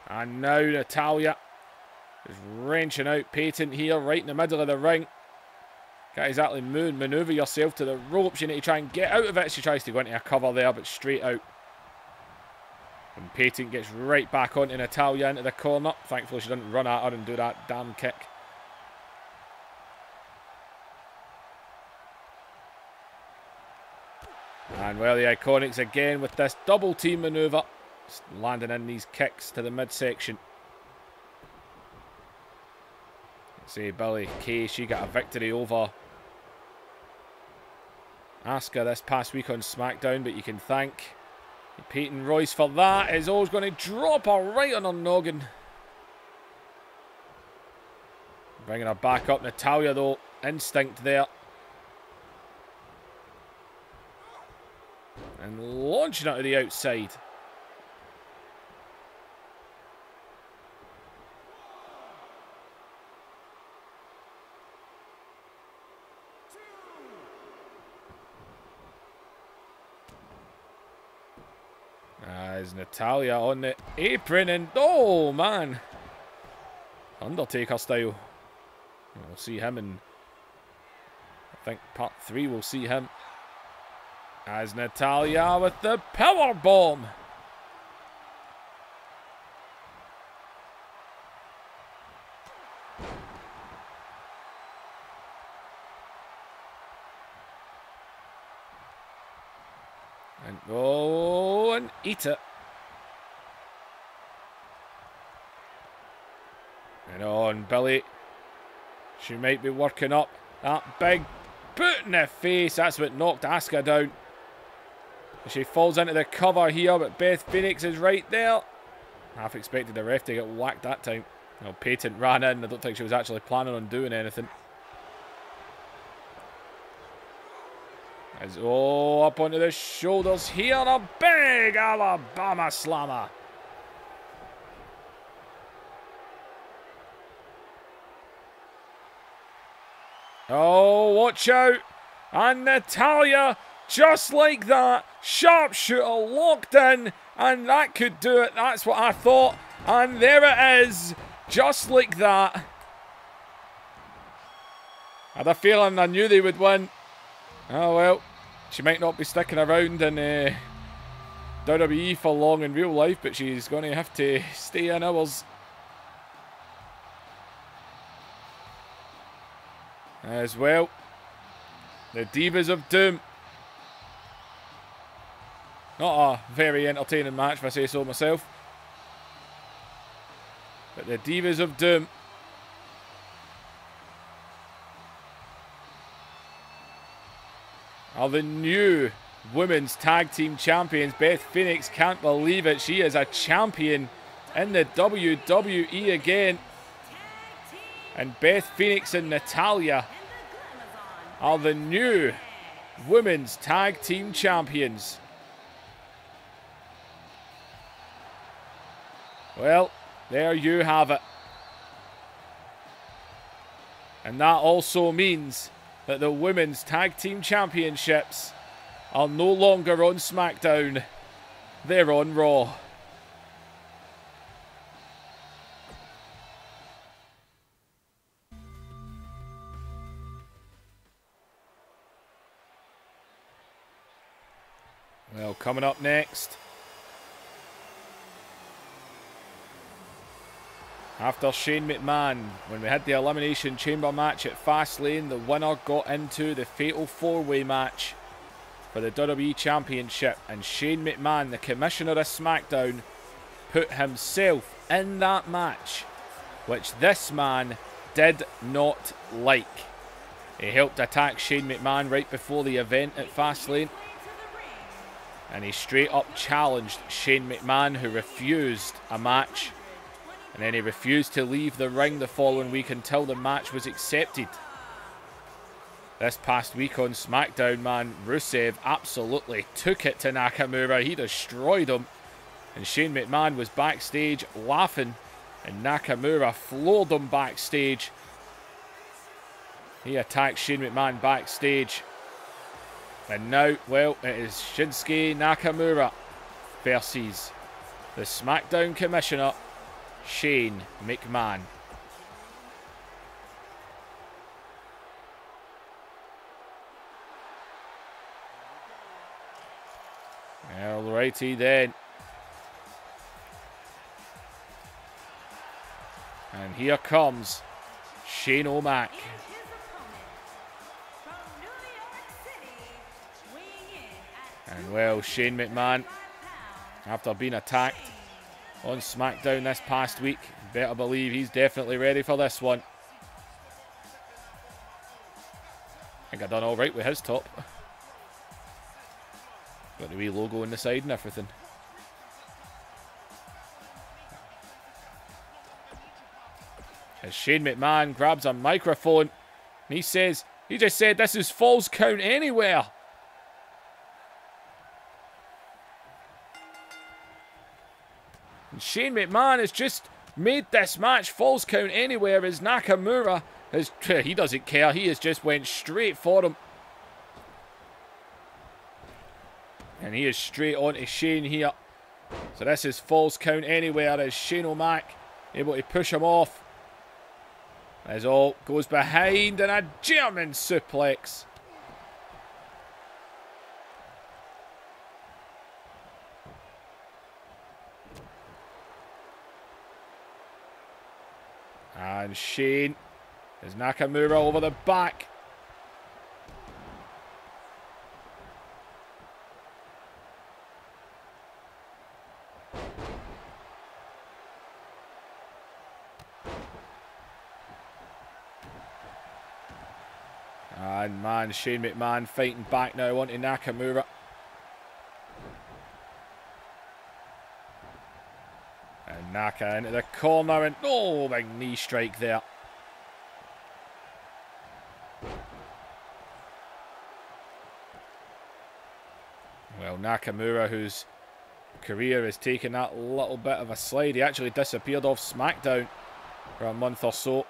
And now Natalya is wrenching out Patent here right in the middle of the ring. Can't exactly manoeuvre yourself to the ropes. You need to try and get out of it. She tries to go into a cover there, but straight out. And Patent gets right back onto Natalya into the corner. Thankfully, she didn't run at her and do that damn kick. And well, the Iconics again with this double team manoeuvre. Landing in these kicks to the midsection. Say Billy Kay, she got a victory over Asuka this past week on SmackDown, but you can thank Peyton Royce for that, as always going to drop her right on her noggin. Bringing her back up. Natalya though, instinct there. And launching it to the outside. As Natalya on the apron, and oh man, Undertaker style. We'll see him in, I think, part 3 we'll see him. As Natalya with the power bomb. And oh, and eat it. And on Billy. She might be working up that big boot in the face. That's what knocked Asuka down. She falls into the cover here, but Beth Phoenix is right there. Half expected the ref to get whacked that time. Well, Patent ran in. I don't think she was actually planning on doing anything. As up onto the shoulders here, a big Alabama slammer. Oh, watch out. And Natalya, just like that, sharpshooter locked in, And that could do it. That's what I thought. And there it is. Just like that. I had a feeling I knew they would win. Oh well. She might not be sticking around in WWE for long in real life, but she's going to have to stay in ours. As well. The Divas of Doom. Not a very entertaining match, if I say so myself. But the Divas of Doom. Are the new Women's Tag Team Champions. Beth Phoenix can't believe it. She is a champion in the WWE again. And Beth Phoenix and Natalya are the new Women's Tag Team Champions. Well, there you have it. And that also means that the Women's Tag Team Championships are no longer on SmackDown. They're on Raw. Well, coming up next, after Shane McMahon, when we had the Elimination Chamber match at Fastlane, the winner got into the Fatal 4-Way match for the WWE Championship, and Shane McMahon, the Commissioner of SmackDown, put himself in that match, which this man did not like. He helped attack Shane McMahon right before the event at Fastlane, and he straight up challenged Shane McMahon, who refused a match. And then he refused to leave the ring the following week until the match was accepted. This past week on SmackDown, man, Rusev absolutely took it to Nakamura. He destroyed him. And Shane McMahon was backstage laughing. And Nakamura floored him backstage. He attacked Shane McMahon backstage. And now, well, it is Shinsuke Nakamura versus the SmackDown Commissioner, Shane McMahon. Alrighty then. And here comes Shane O'Mac. And well, Shane McMahon, after being attacked on SmackDown this past week, better believe he's definitely ready for this one. I think I done alright with his top. Got the wee logo on the side and everything. As Shane McMahon grabs a microphone and he says, he just said this is Falls Count Anywhere. And Shane McMahon has just made this match Falls Count Anywhere as Nakamura has, he doesn't care, he has just went straight for him. And he is straight on to Shane here. So this is Falls Count Anywhere as Shane O'Mac able to push him off. As all goes behind and a German suplex. And Shane is Nakamura over the back. And man, Shane McMahon fighting back now onto Nakamura. And Naka into the corner and oh, big knee strike there. Well, Nakamura, whose career has taken that little bit of a slide. He actually disappeared off SmackDown for a month or so.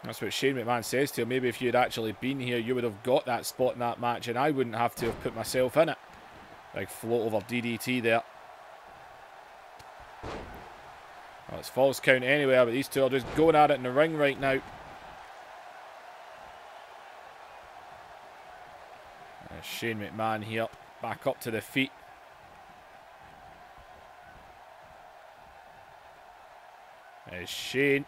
That's what Shane McMahon says to him. Maybe if you had actually been here, you would have got that spot in that match, and I wouldn't have to have put myself in it. Big float over DDT there. Well, it's false count anywhere, but these two are just going at it in the ring right now. There's Shane McMahon here, back up to the feet. There's Shane.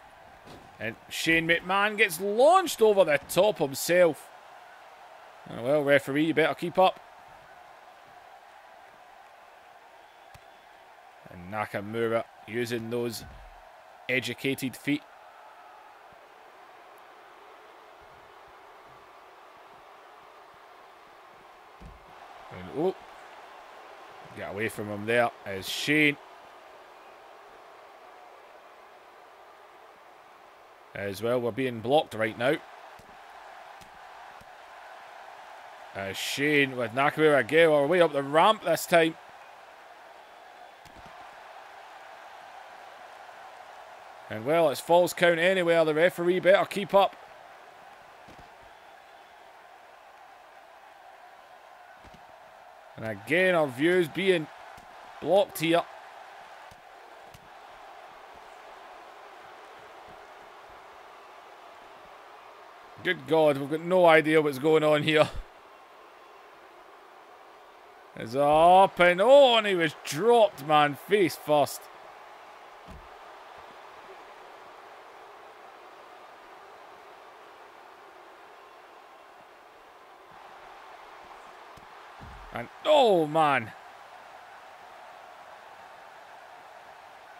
And Shane McMahon gets launched over the top himself. Oh, well, referee, you better keep up. And Nakamura using those educated feet. And, oh, get away from him there as Shane. As well, we're being blocked right now. Shane with Nakamura again. We're way up the ramp this time. And well, it's false count anywhere. The referee better keep up. And again, our views being blocked here. Good God, we've got no idea what's going on here. It's up and oh, and he was dropped, man, face first. And oh, man.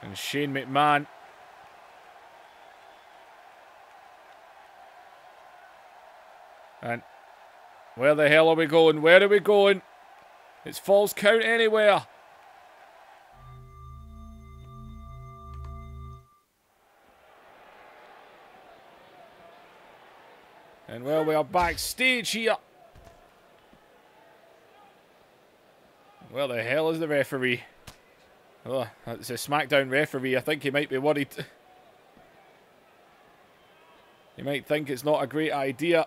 And Shane McMahon. And where the hell are we going? Where are we going? It's false count anywhere. And well, we are backstage here. Where the hell is the referee? Oh, it's a SmackDown referee. I think he might be worried. He might think it's not a great idea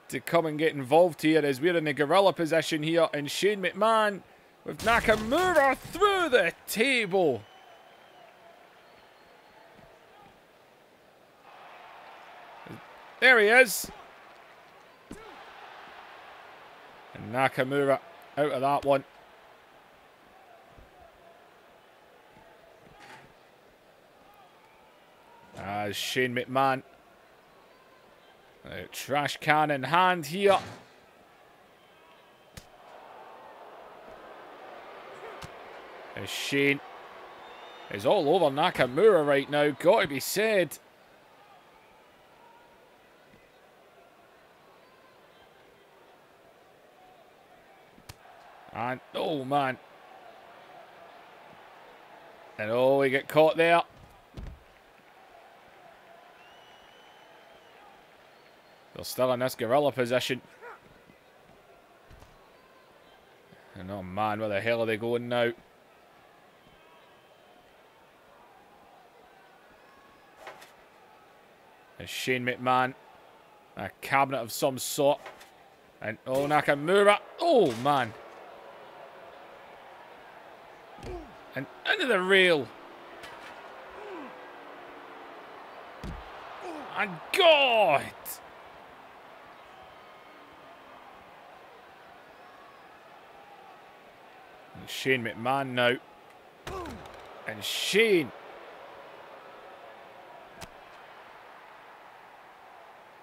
to come and get involved here as we're in the gorilla position here, and Shane McMahon with Nakamura through the table. There he is. And Nakamura out of that one. As Shane McMahon. Trash can in hand here. As Shane is all over Nakamura right now, got to be said. And oh man. And oh, we get caught there. They're still in this gorilla position. And oh man, where the hell are they going now? There's Shane McMahon. A cabinet of some sort. And oh, Nakamura. Oh man. And into the rail. And God. Shane McMahon now. And Shane.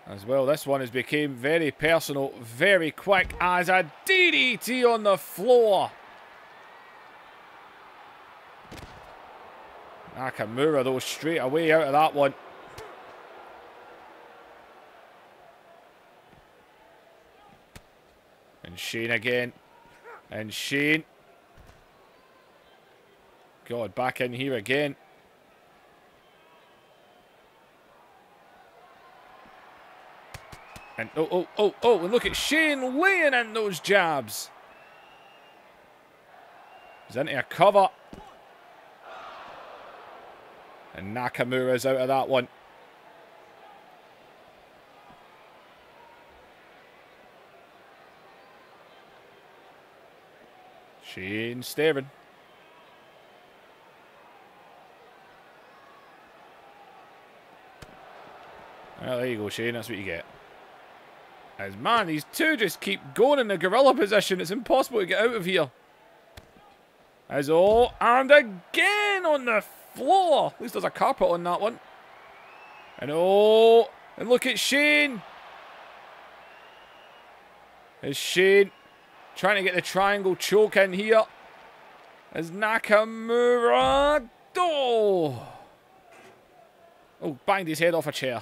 As well, this one has become very personal, very quick, as a DDT on the floor. Nakamura, though, straight away out of that one. And Shane again. And Shane. God, back in here again. And oh, and look at Shane laying in those jabs. He's into a cover. And Nakamura's out of that one. Shane staring. Well, there you go, Shane. That's what you get. As man, these two just keep going in the gorilla position. It's impossible to get out of here. As and again on the floor. At least there's a carpet on that one. And and look at Shane. As Shane trying to get the triangle choke in here. As Nakamura. Oh, banged his head off a chair.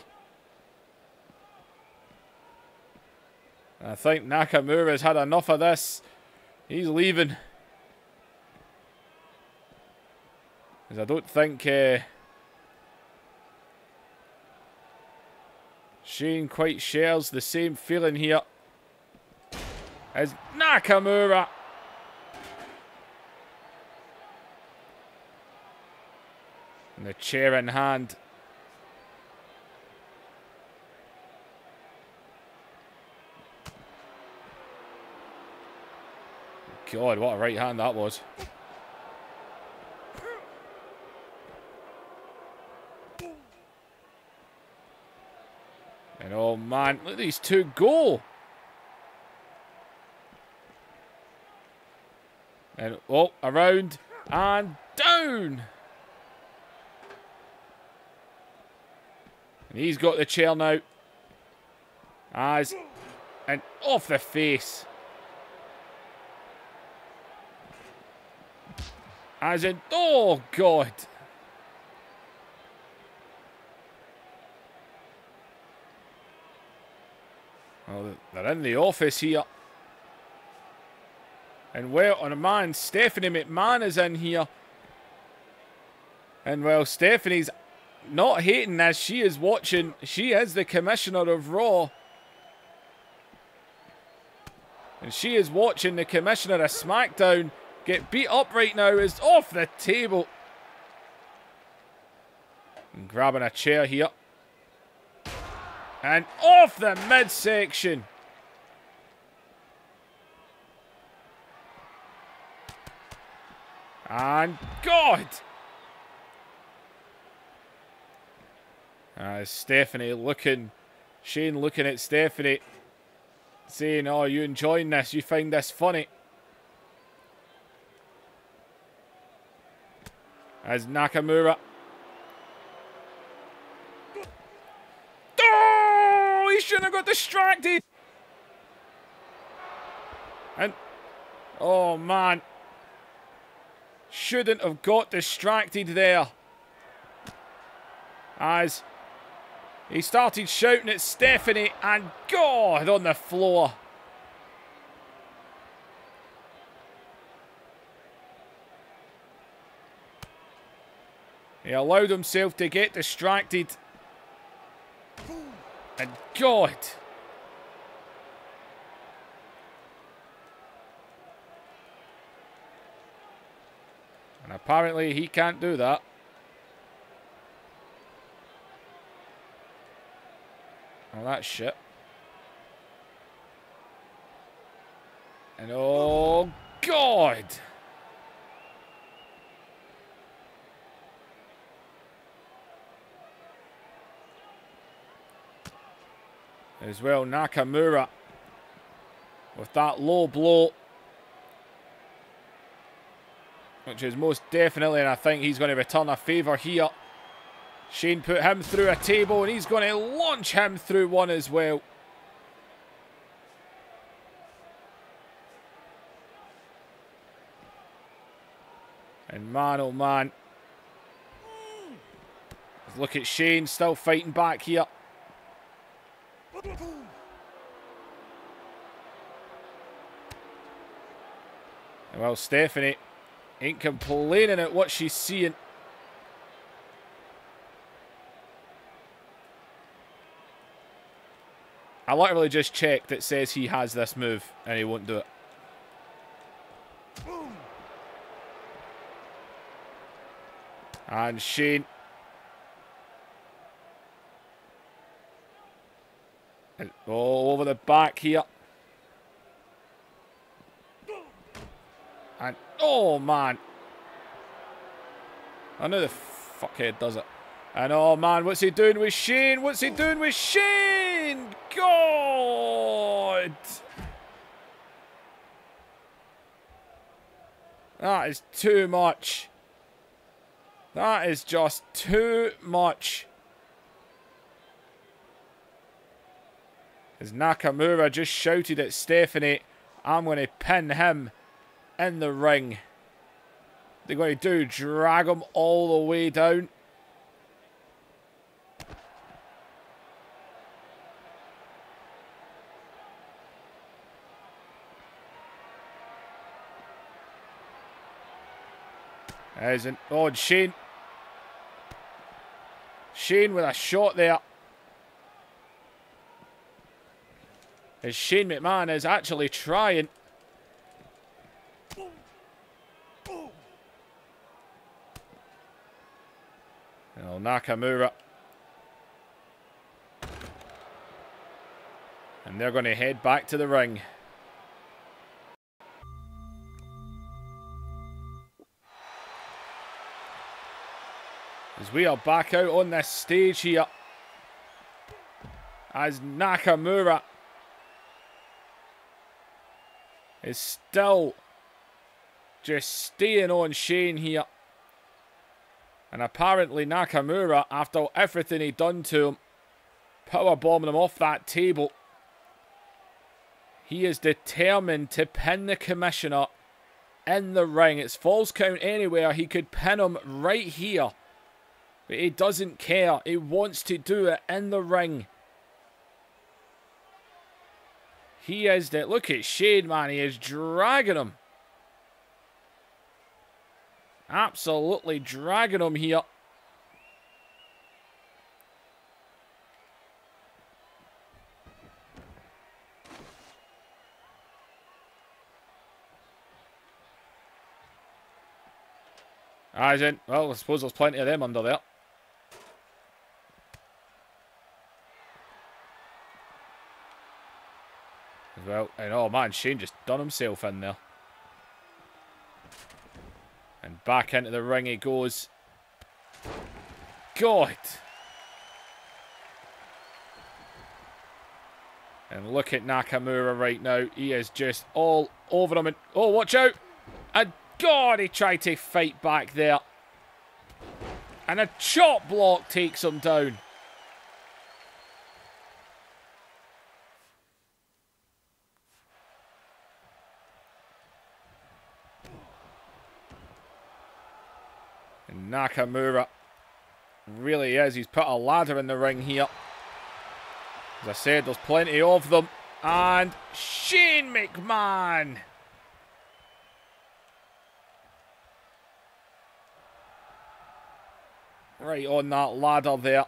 I think Nakamura's had enough of this. He's leaving. Because I don't think Shane quite shares the same feeling here as Nakamura. And the chair in hand. God, what a right hand that was. And oh man, look at these two go. And around and down. And he's got the chair now. And off the face. As in, oh God. Oh, they're in the office here. And well, on a man, Stephanie McMahon is in here. And well, Stephanie's not hating as she is watching. She is the commissioner of Raw. And she is watching the commissioner of SmackDown get beat up right now. Is off the table. And grabbing a chair here. And off the midsection. And God. Stephanie looking. Shane looking at Stephanie. Saying, oh, you enjoying this? You find this funny? As Nakamura. Oh, he shouldn't have got distracted. And, oh man. Shouldn't have got distracted there. As he started shouting at Stephanie and God on the floor. He allowed himself to get distracted. And God. And apparently he can't do that. Oh, that's shit. And oh, God. As well, Nakamura with that low blow. Which is most definitely, and I think he's going to return a favour here. Shane put him through a table and he's going to launch him through one as well. And man, oh man. Look at Shane still fighting back here. Well, Stephanie ain't complaining at what she's seeing. I literally just checked. It says he has this move and he won't do it. And Shane. And all over the back here. And oh man. I know the fuckhead does it. And oh man, what's he doing with Shane? What's he doing with Shane? God! That is too much. That is just too much. As Nakamura just shouted at Stephanie, I'm going to pin him in the ring. They're going to drag him all the way down. Oh, and Shane. Shane with a shot there. As Shane McMahon is actually trying. Oh, Nakamura. And they're going to head back to the ring. As we are back out on this stage here. As Nakamura is still just staying on Shane here. And apparently Nakamura, after everything he'd done to him, powerbombing him off that table, he is determined to pin the commissioner in the ring. It's falls count anywhere. He could pin him right here. But he doesn't care. He wants to do it in the ring. He is the... Look at Shane, man. He is dragging him. Absolutely dragging him here. As in, well, I suppose there's plenty of them under there. As well, and oh man, Shane just done himself in there. And back into the ring he goes. God! And look at Nakamura right now. He is just all over him. And oh, watch out! And God, he tried to fight back there. And a chop block takes him down. And Nakamura really is. He's put a ladder in the ring here. As I said, there's plenty of them. And Shane McMahon. Right on that ladder there.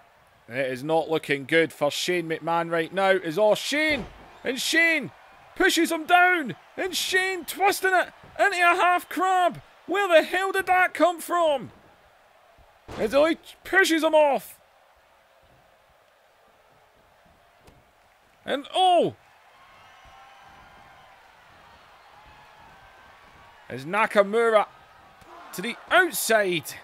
It is not looking good for Shane McMahon right now. Is all Shane. And Shane pushes him down. And Shane twisting it into a half crab. Where the hell did that come from? As he pushes him off. And oh! As Nakamura to the outside.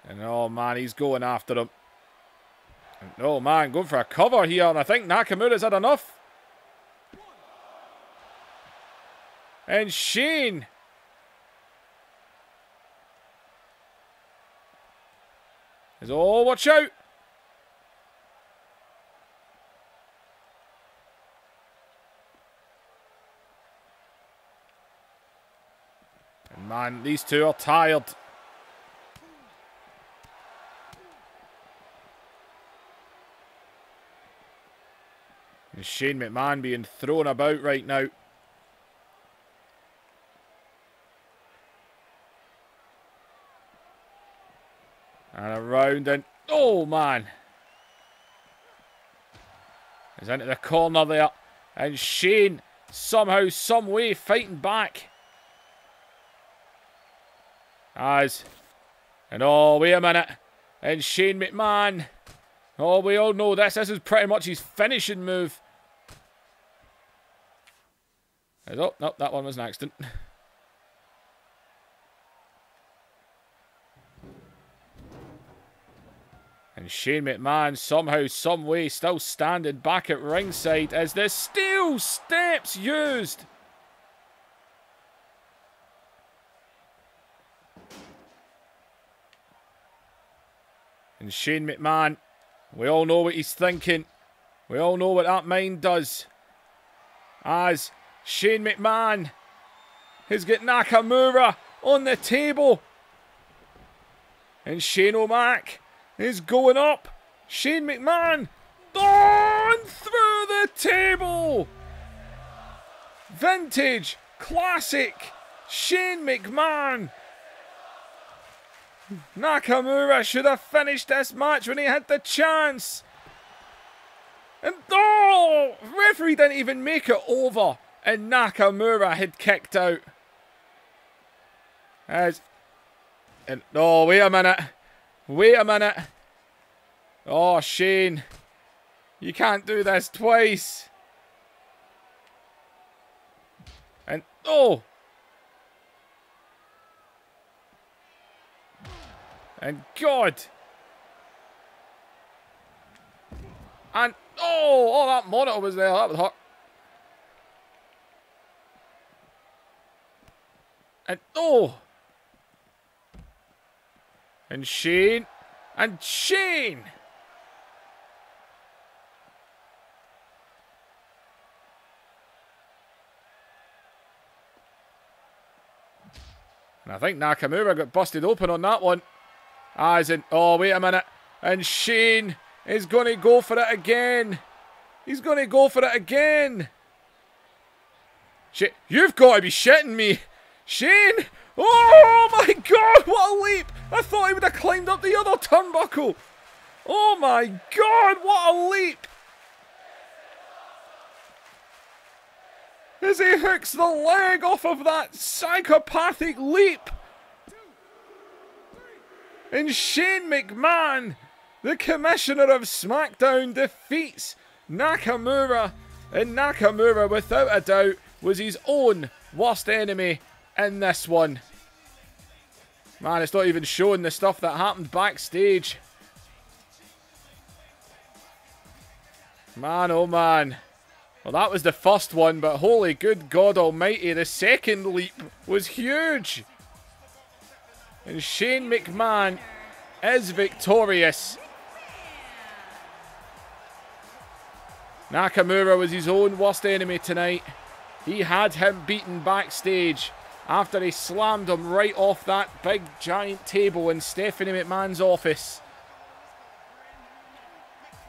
And oh man, he's going after him. And oh man, going for a cover here. And I think Nakamura's had enough. And Shane. Oh, watch out. And man, these two are tired. And Shane McMahon being thrown about right now. And around and... Oh, man. He's into the corner there. And Shane, somehow, some way, fighting back. And oh, wait a minute. And Shane McMahon. Oh, we all know this. This is pretty much his finishing move. Oh, no, that one was an accident. And Shane McMahon somehow, some way, still standing back at ringside as the steel steps used. And Shane McMahon, we all know what he's thinking. We all know what that mind does. As Shane McMahon has got Nakamura on the table. And Shane O'Mac is going up. Shane McMahon on through the table. Vintage, classic Shane McMahon. Nakamura should have finished this match when he had the chance. And referee didn't even make it over. And Nakamura had kicked out. Wait a minute. Wait a minute. Oh, Shane. You can't do this twice. And and God. And that monitor was there. That was hot. And and Shane. And Shane. And I think Nakamura got busted open on that one. As in, wait a minute. And Shane is going to go for it again. He's going to go for it again. You've got to be shitting me. Shane! Oh my God, what a leap! I thought he would have climbed up the other turnbuckle. Oh my God, what a leap! As he hooks the leg off of that psychopathic leap. And Shane McMahon, the commissioner of SmackDown, defeats Nakamura. And Nakamura, without a doubt, was his own worst enemy in this one. Man, it's not even showing the stuff that happened backstage. Man, oh man. Well, that was the first one, but holy good God almighty, the second leap was huge. And Shane McMahon is victorious. Nakamura was his own worst enemy tonight. He had him beaten backstage after he slammed him right off that big giant table in Stephanie McMahon's office.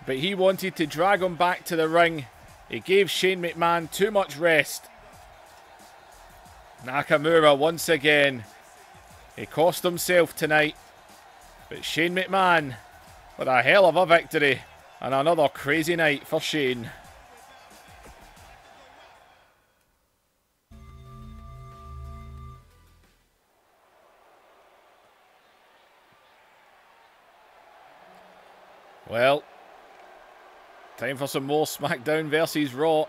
But he wanted to drag him back to the ring. He gave Shane McMahon too much rest. Nakamura once again. He cost himself tonight. But Shane McMahon with a hell of a victory. And another crazy night for Shane. Well, time for some more SmackDown versus Raw.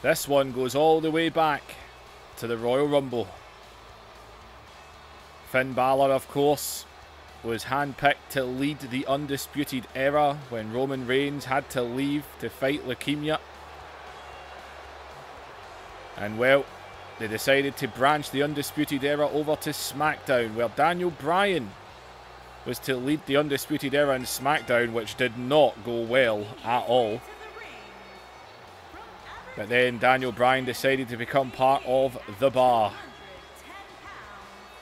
This one goes all the way back to the Royal Rumble. Finn Balor, of course, was handpicked to lead the Undisputed Era when Roman Reigns had to leave to fight leukemia. And well, they decided to branch the Undisputed Era over to SmackDown, where Daniel Bryan was to lead the Undisputed Era in SmackDown, which did not go well at all. But then Daniel Bryan decided to become part of The Bar.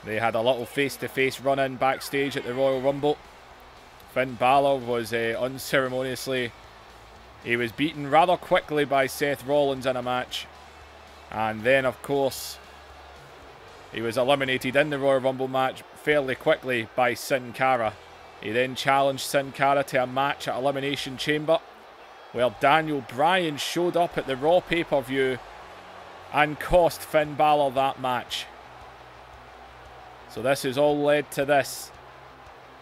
They had a little face-to-face run-in backstage at the Royal Rumble. Finn Balor was unceremoniously... He was beaten rather quickly by Seth Rollins in a match. And then, of course, he was eliminated in the Royal Rumble match fairly quickly by Sin Cara. He then challenged Sin Cara to a match at Elimination Chamber, where Daniel Bryan showed up at the Raw pay-per-view and cost Finn Balor that match. So this has all led to this.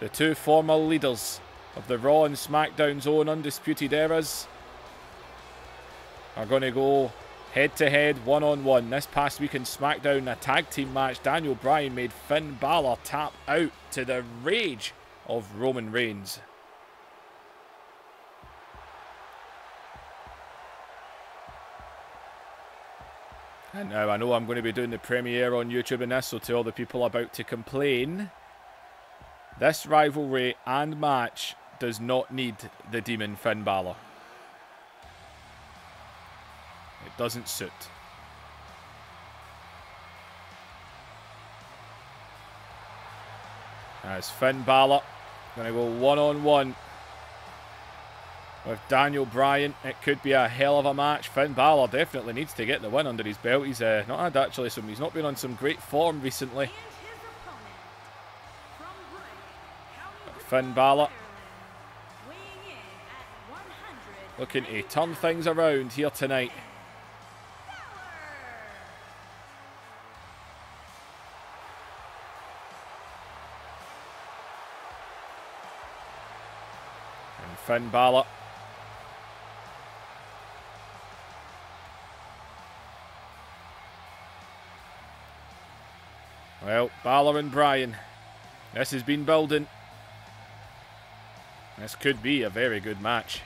The two former leaders of the Raw and SmackDown's own Undisputed Eras are going to go head-to-head, one-on-one. This past week in SmackDown, a tag team match, Daniel Bryan made Finn Balor tap out to the rage of Roman Reigns. And now I know I'm going to be doing the premiere on YouTube in this, so to all the people about to complain, this rivalry and match does not need the Demon Finn Balor. It doesn't suit. As Finn Balor going to go one-on-one with Daniel Bryan. It could be a hell of a match. Finn Balor definitely needs to get the win under his belt. He's not had actually some. He's not been on some great form recently. Finn Balor looking to turn things around here tonight. And Finn Balor well, Balor and Bryan. This has been building. This could be a very good match.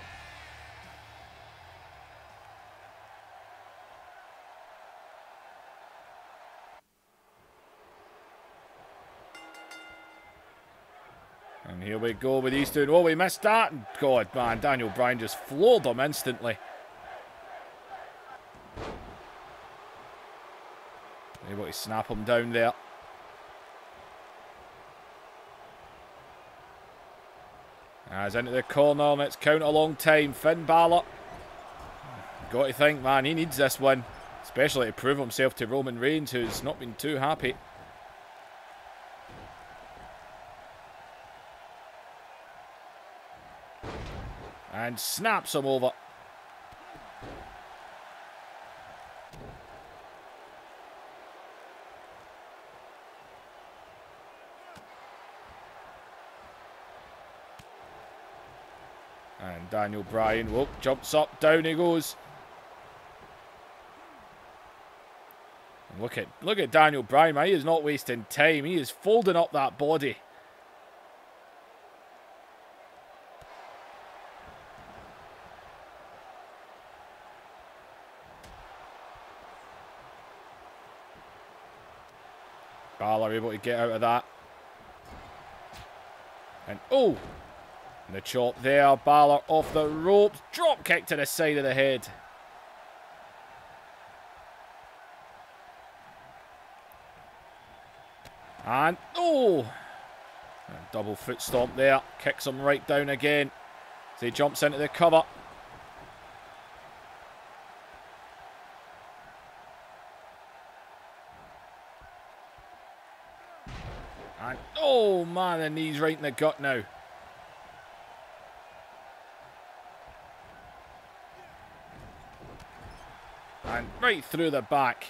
And here we go with these two. Oh, we missed that. God, man, Daniel Bryan just floored him instantly. Able to snap him down there. As into the corner, and it's count a long time. Finn Balor. Got to think, man, he needs this win. Especially to prove himself to Roman Reigns, who's not been too happy. And snaps him over. And Daniel Bryan, whoop, jumps up, down he goes. And look at Daniel Bryan, man. He is not wasting time. He is folding up that body. Balor able to get out of that. And oh! And the chop there, Balor off the ropes. Drop kick to the side of the head. And oh! And double foot stomp there. Kicks him right down again. As he jumps into the cover. And oh man, the knee's right in the gut now. And right through the back.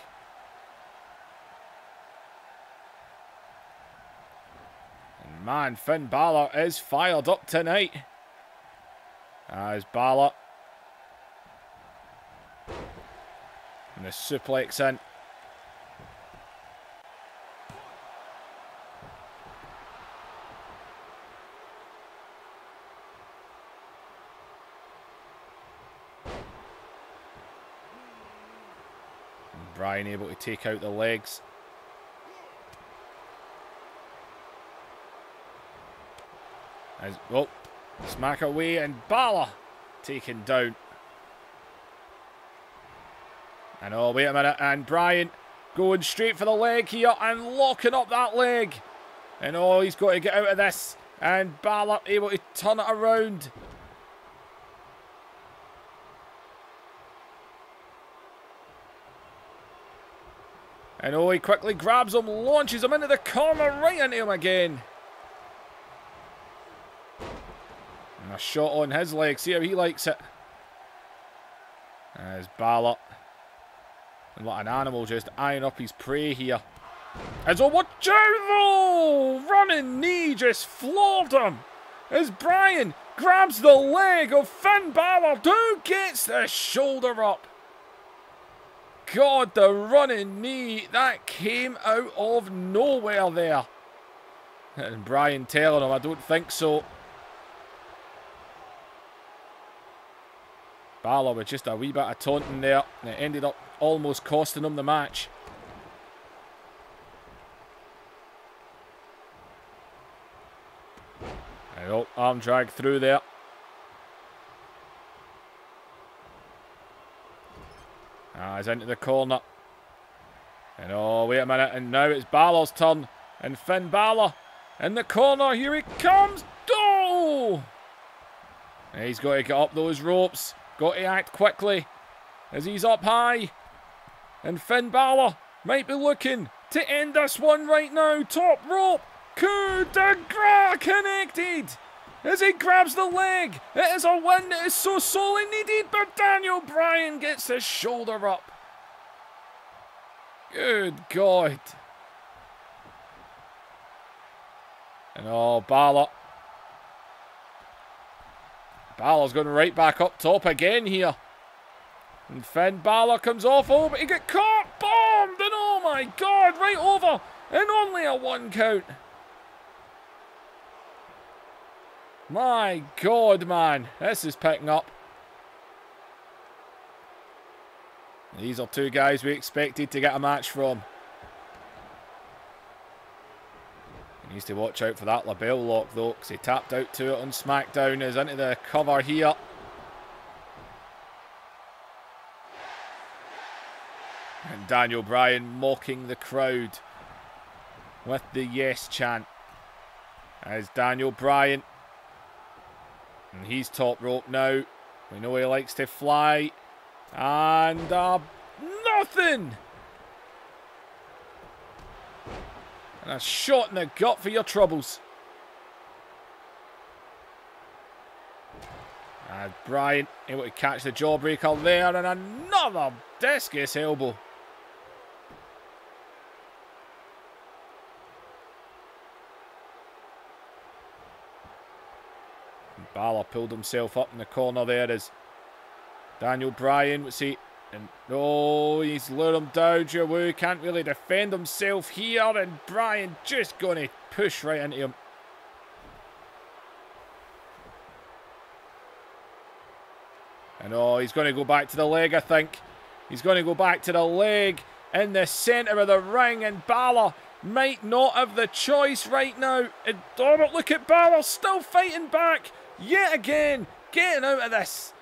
And man, Finn Balor is fired up tonight. As Balor. And the suplex in. Bryan able to take out the legs. As, oh, smack away and Balor taken down. And oh, wait a minute. And Bryan going straight for the leg here and locking up that leg. And oh, he's got to get out of this. And Balor able to turn it around. And oh, he quickly grabs him, launches him into the corner, right into him again. And a shot on his leg, see how he likes it. As Balor, and what an animal, just eyeing up his prey here. As oh, watch out though! Running knee just floored him. As Bryan grabs the leg of Finn Balor, who gets the shoulder up. God, the running knee, that came out of nowhere there. And Bryan telling him, I don't think so. Balor with just a wee bit of taunting there. And it ended up almost costing him the match. And oh, arm drag through there. He's into the corner. And oh, wait a minute. And now it's Balor's turn. And Finn Balor in the corner. Here he comes. Oh! And he's got to get up those ropes. Got to act quickly as he's up high. And Finn Balor might be looking to end this one right now. Top rope. Coup de grace connected. As he grabs the leg. It is a win. It is so sorely needed. But Daniel Bryan gets his shoulder up. Good God. And oh, Balor. Balor's going right back up top again here. And Finn Balor comes off. Oh, but he got caught. Bombed. And oh my God. Right over. And only a 1 count. My God, man. This is picking up. These are two guys we expected to get a match from. He needs to watch out for that label lock though, because he tapped out to it on SmackDown. Is into the cover here. And Daniel Bryan mocking the crowd with the yes chant. As Daniel Bryan. And he's top rope now. We know he likes to fly. And nothing! And a shot in the gut for your troubles. And Bryan able to catch the jawbreaker there. And another discus elbow. Balor pulled himself up in the corner there as Daniel Bryan, let's see, and oh, he's lured him down. Drew can't really defend himself here, and Bryan just going to push right into him. And oh, he's going to go back to the leg, I think. He's going to go back to the leg in the centre of the ring, and Balor might not have the choice right now. And oh, but look at Balor still fighting back. Yet again, getting out of this.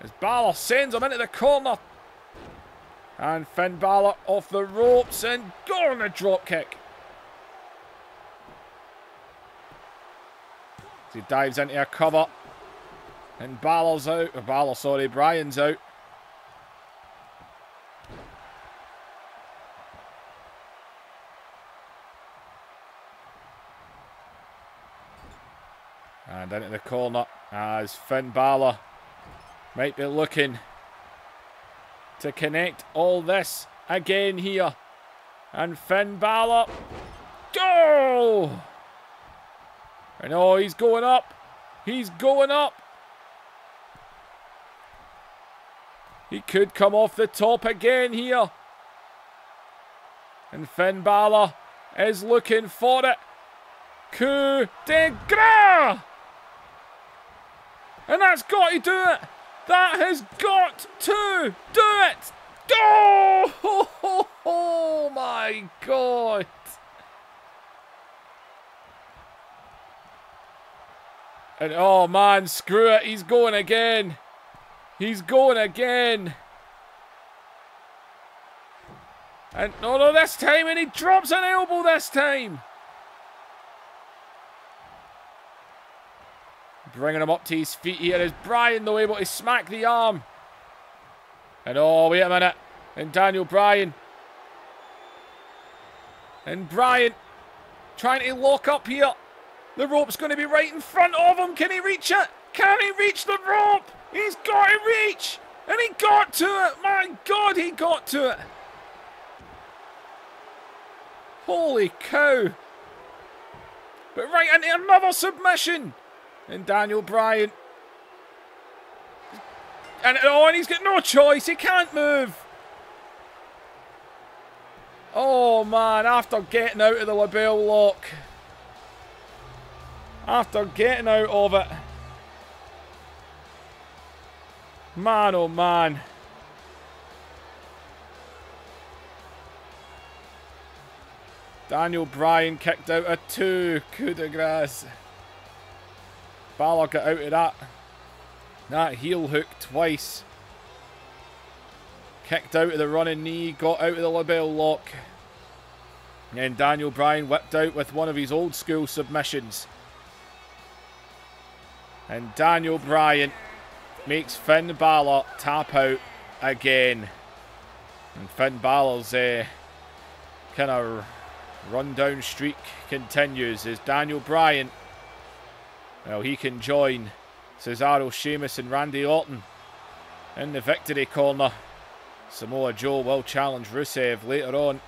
As Balor sends him into the corner. And Finn Balor off the ropes and go on a drop kick. As he dives into a cover. And Balor's out. Or Bryan's out. And into the corner as Finn Balor might be looking to connect all this again here. And Finn Balor. Go! And oh, he's going up. He's going up. He could come off the top again here. And Finn Balor is looking for it. Coup de grace! And that's got to do it. That has got to do it. Oh my God. And oh man, screw it. He's going again. He's going again. And no, this time. And he drops an elbow this time. Bringing him up to his feet here is Bryan, though, able to smack the arm. And oh, wait a minute. And Daniel Bryan. And Bryan trying to lock up here. The rope's going to be right in front of him. Can he reach it? Can he reach the rope? He's got to reach. And he got to it. My God, he got to it. Holy cow. But right into another submission. And Daniel Bryan. And he's got no choice. He can't move. Oh, man. After getting out of the label lock. after getting out of it. Man, oh man. Daniel Bryan kicked out of 2 coup de grace. Balor got out of that heel hook twice. Kicked out of the running knee, got out of the label lock. And then Daniel Bryan whipped out with one of his old school submissions. And Daniel Bryan makes Finn Balor tap out again. And Finn Balor's kind of rundown streak continues as Daniel Bryan, well, he can join Cesaro, Sheamus and Randy Orton in the victory corner. Samoa Joe will challenge Rusev later on.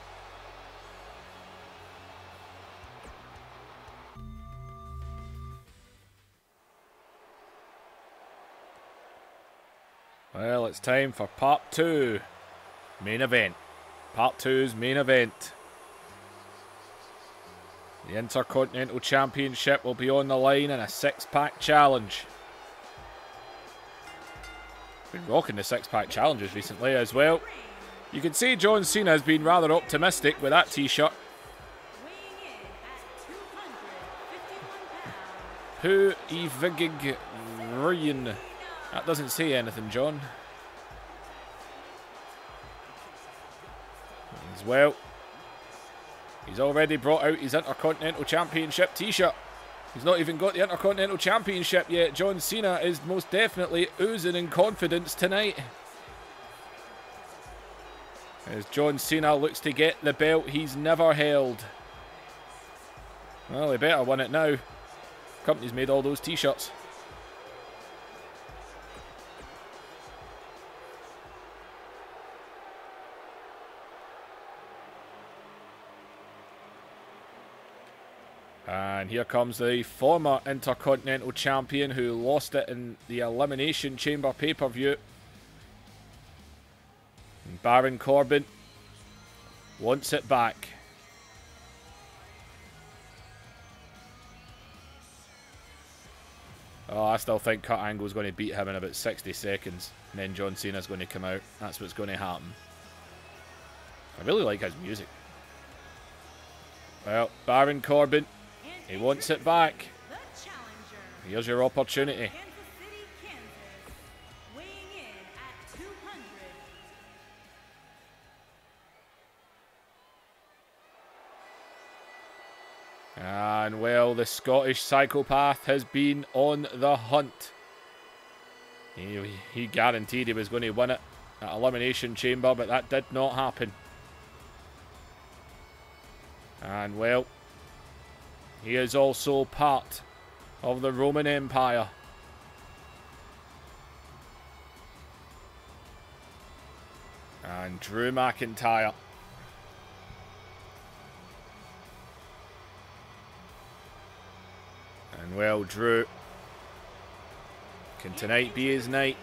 Well, it's time for part 2. Main event. Part 2's main event. The Intercontinental Championship will be on the line in a 6-pack challenge. Been rocking the 6-pack challenges recently as well. You can see John Cena has been rather optimistic with that t-shirt. Who Evigig Ryan. That doesn't say anything, John. As well, he's already brought out his Intercontinental Championship t-shirt. He's not even got the Intercontinental Championship yet. John Cena is most definitely oozing in confidence tonight, as John Cena looks to get the belt he's never held. Well, he better win it now. Company's made all those t-shirts. And here comes the former Intercontinental Champion who lost it in the Elimination Chamber pay-per-view. Baron Corbin wants it back. Oh, I still think Kurt Angle's going to beat him in about 60 seconds. And then John Cena's going to come out. That's what's going to happen. I really like his music. Well, Baron Corbin, he wants it back. Here's your opportunity. And well, the Scottish psychopath has been on the hunt. He guaranteed he was going to win it at Elimination Chamber, but that did not happen. And well, he is also part of the Roman Empire. And Drew McIntyre. And well, Drew, can tonight be his night?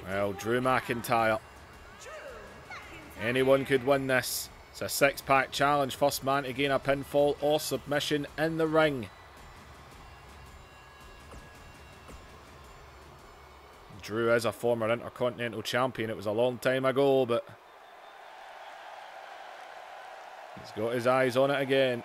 Well, Drew McIntyre. Anyone could win this. It's a 6-pack challenge. First man to gain a pinfall or submission in the ring. Drew is a former Intercontinental Champion. It was a long time ago, but he's got his eyes on it again.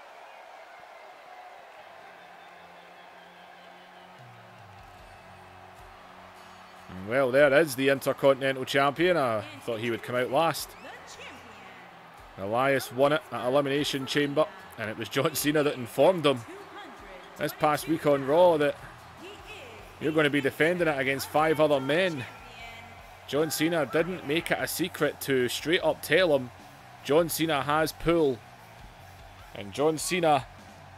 And well, there is the Intercontinental Champion. I thought he would come out last. Elias won it at Elimination Chamber, and it was John Cena that informed him this past week on Raw that you're going to be defending it against 5 other men. John Cena didn't make it a secret to straight up tell him John Cena has pull. And John Cena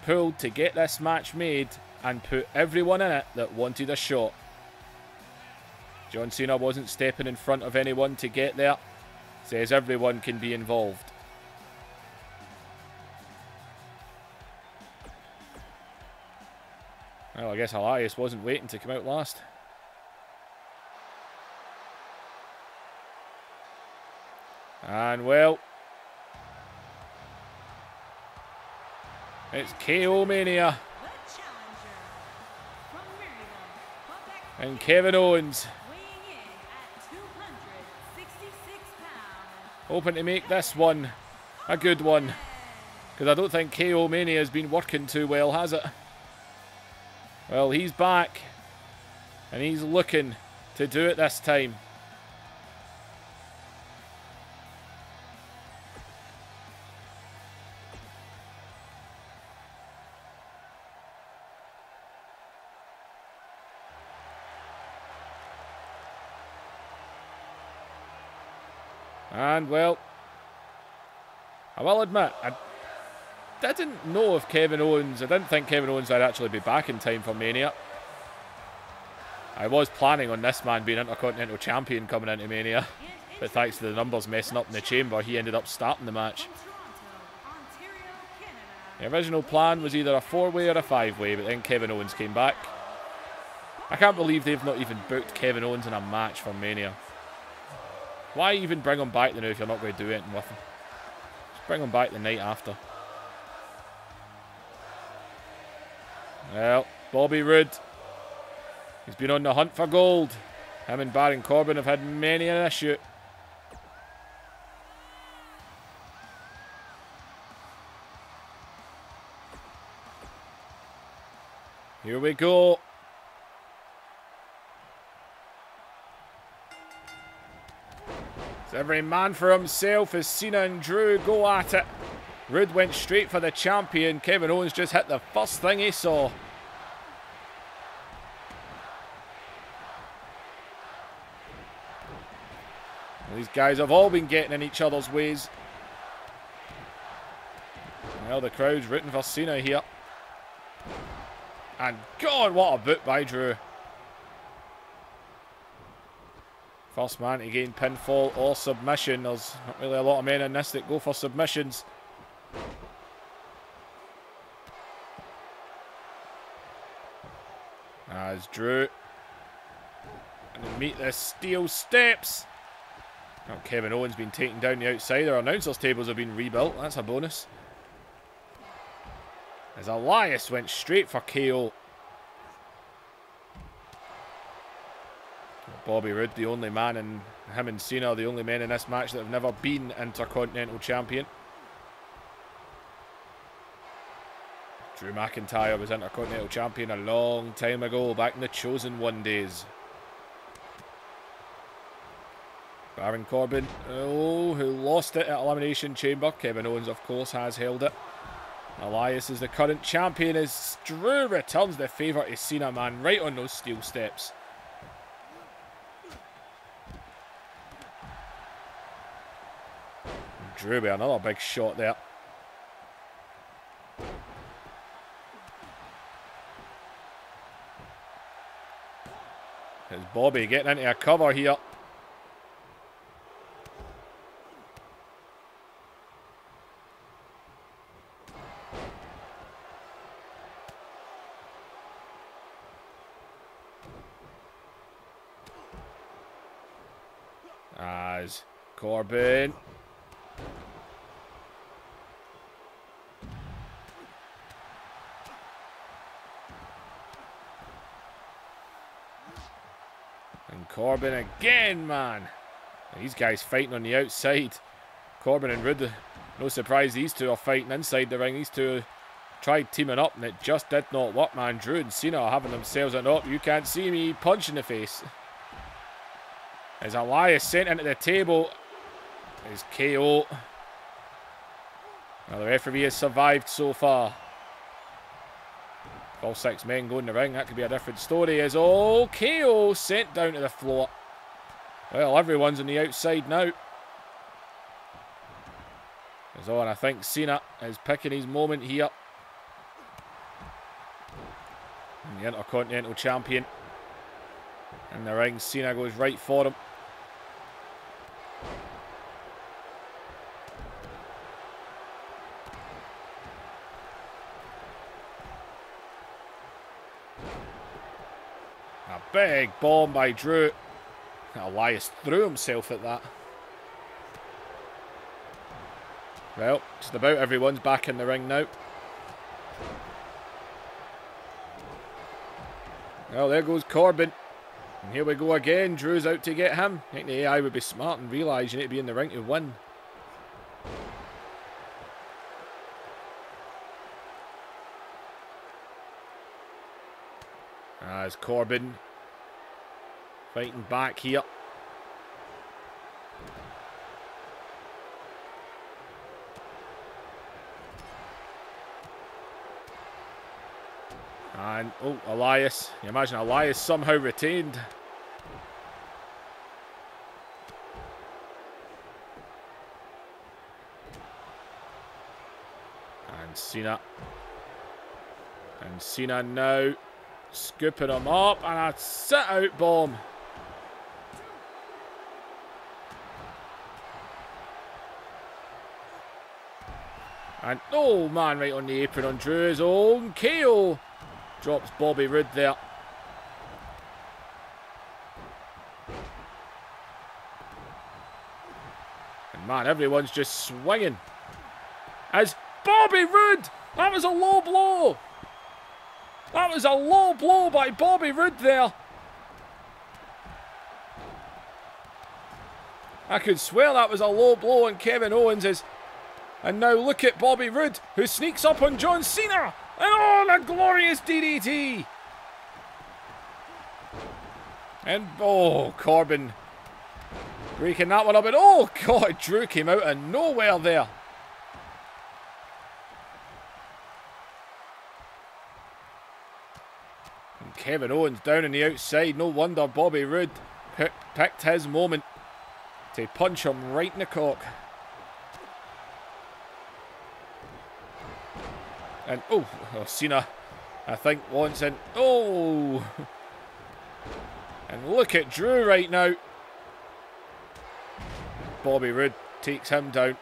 pulled to get this match made and put everyone in it that wanted a shot. John Cena wasn't stepping in front of anyone to get there. Says everyone can be involved. Well, I guess Elias wasn't waiting to come out last. And well, It's KO Mania. And Kevin Owens hoping to make this one a good one. Because I don't think KO Mania has been working too well, has it? Well, he's back. And he's looking to do it this time. And, well, I will admit, I didn't know if Kevin Owens, I didn't think Kevin Owens would actually be back in time for Mania. I was planning on this man being Intercontinental Champion coming into Mania, but thanks to the numbers messing up in the chamber, he ended up starting the match. The original plan was either a 4-way or a 5-way, but then Kevin Owens came back. I can't believe they've not even booked Kevin Owens in a match for Mania. Why even bring him back now if you're not going to do anything with him? Just bring him back the night after. Well, Bobby Roode. He's been on the hunt for gold. Him and Baron Corbin have had many an issue. Here we go. It's every man for himself as Cena and Drew go at it. Roode went straight for the champion. Kevin Owens just hit the first thing he saw. These guys have all been getting in each other's ways. Well, the crowd's rooting for Cena here. And God, what a boot by Drew. First man to gain pinfall or submission. There's not really a lot of men in this that go for submissions. As Drew going to meet the steel steps. Oh, Kevin Owens been taken down the outside. Our announcers' tables have been rebuilt. That's a bonus. As Elias went straight for KO. Bobby Roode, the only man, and him and Cena are the only men in this match that have never been Intercontinental Champion. Drew McIntyre was Intercontinental Champion a long time ago, back in the Chosen One days. Baron Corbin, who lost it at Elimination Chamber. Kevin Owens, of course, has held it. Elias is the current champion as Drew returns the favour to Cena, man, right on those steel steps. Drew with another big shot there. There's Bobby getting into a cover here. As Corbin. And Corbin again, man. These guys fighting on the outside. Corbin and Roode, no surprise these two are fighting inside the ring. These two tried teaming up and it just did not work, man. Drew and Cena are having themselves an up. You can't see me, punch in the face. As Elias sent into the table is KO. Now the referee has survived so far. All 6 men go in the ring. That could be a different story. As KO sent down to the floor. Well, everyone's on the outside now. As and I think Cena is picking his moment here. And the Intercontinental Champion in the ring. Cena goes right for him. A big bomb by Drew. Elias threw himself at that. Well, just about everyone's back in the ring now. Well, there goes Corbin. And here we go again. Drew's out to get him. I think the AI would be smart and realise you need to be in the ring to win. As Corbin fighting back here. And, oh, Elias. You imagine Elias somehow retained. And Cena. And Cena now scooping him up. And a sit-out bomb. And, oh, man, right on the apron on Drew's own KO. Drops Bobby Roode there. And man, everyone's just swinging. As Bobby Roode! That was a low blow! That was a low blow by Bobby Roode there. I could swear that was a low blow on Kevin Owens. And now look at Bobby Roode, who sneaks up on John Cena. And oh, the glorious DDT! And oh, Corbin breaking that one up. And oh, God, Drew came out of nowhere there. And Kevin Owens down on the outside. No wonder Bobby Roode picked his moment to punch him right in the cock. And, oh, Cena, I think, wants in. Oh! And look at Drew right now. Bobby Roode takes him down.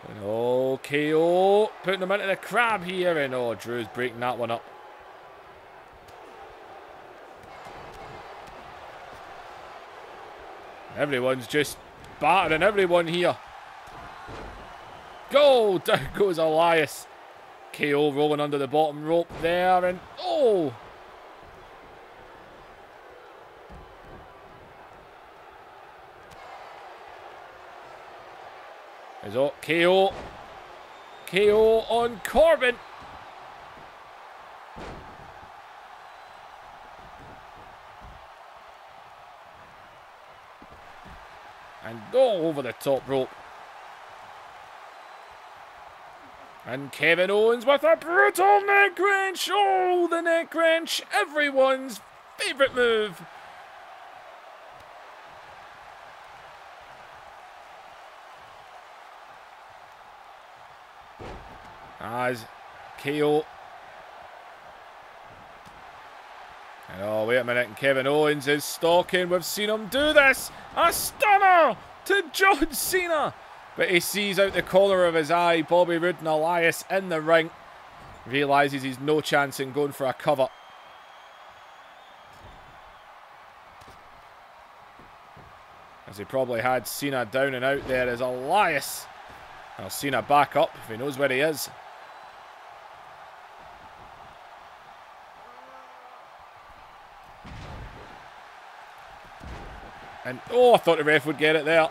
And oh, KO. Putting him into the crab here. And oh, Drew's breaking that one up. Everyone's just battering everyone here. Go! Down goes Elias. KO rolling under the bottom rope there. And oh! Is it KO? KO on Corbin. And go over the top rope. And Kevin Owens with a brutal neck wrench. Oh, the neck wrench. Everyone's favourite move. As KO. And oh, wait a minute. And Kevin Owens is stalking. We've seen him do this. A stunner to John Cena. But he sees out the corner of his eye Bobby Roode and Elias in the ring. Realises he's no chance in going for a cover. As he probably had Cena down and out there as Elias. Now Cena back up if he knows where he is. And oh, I thought the ref would get it there.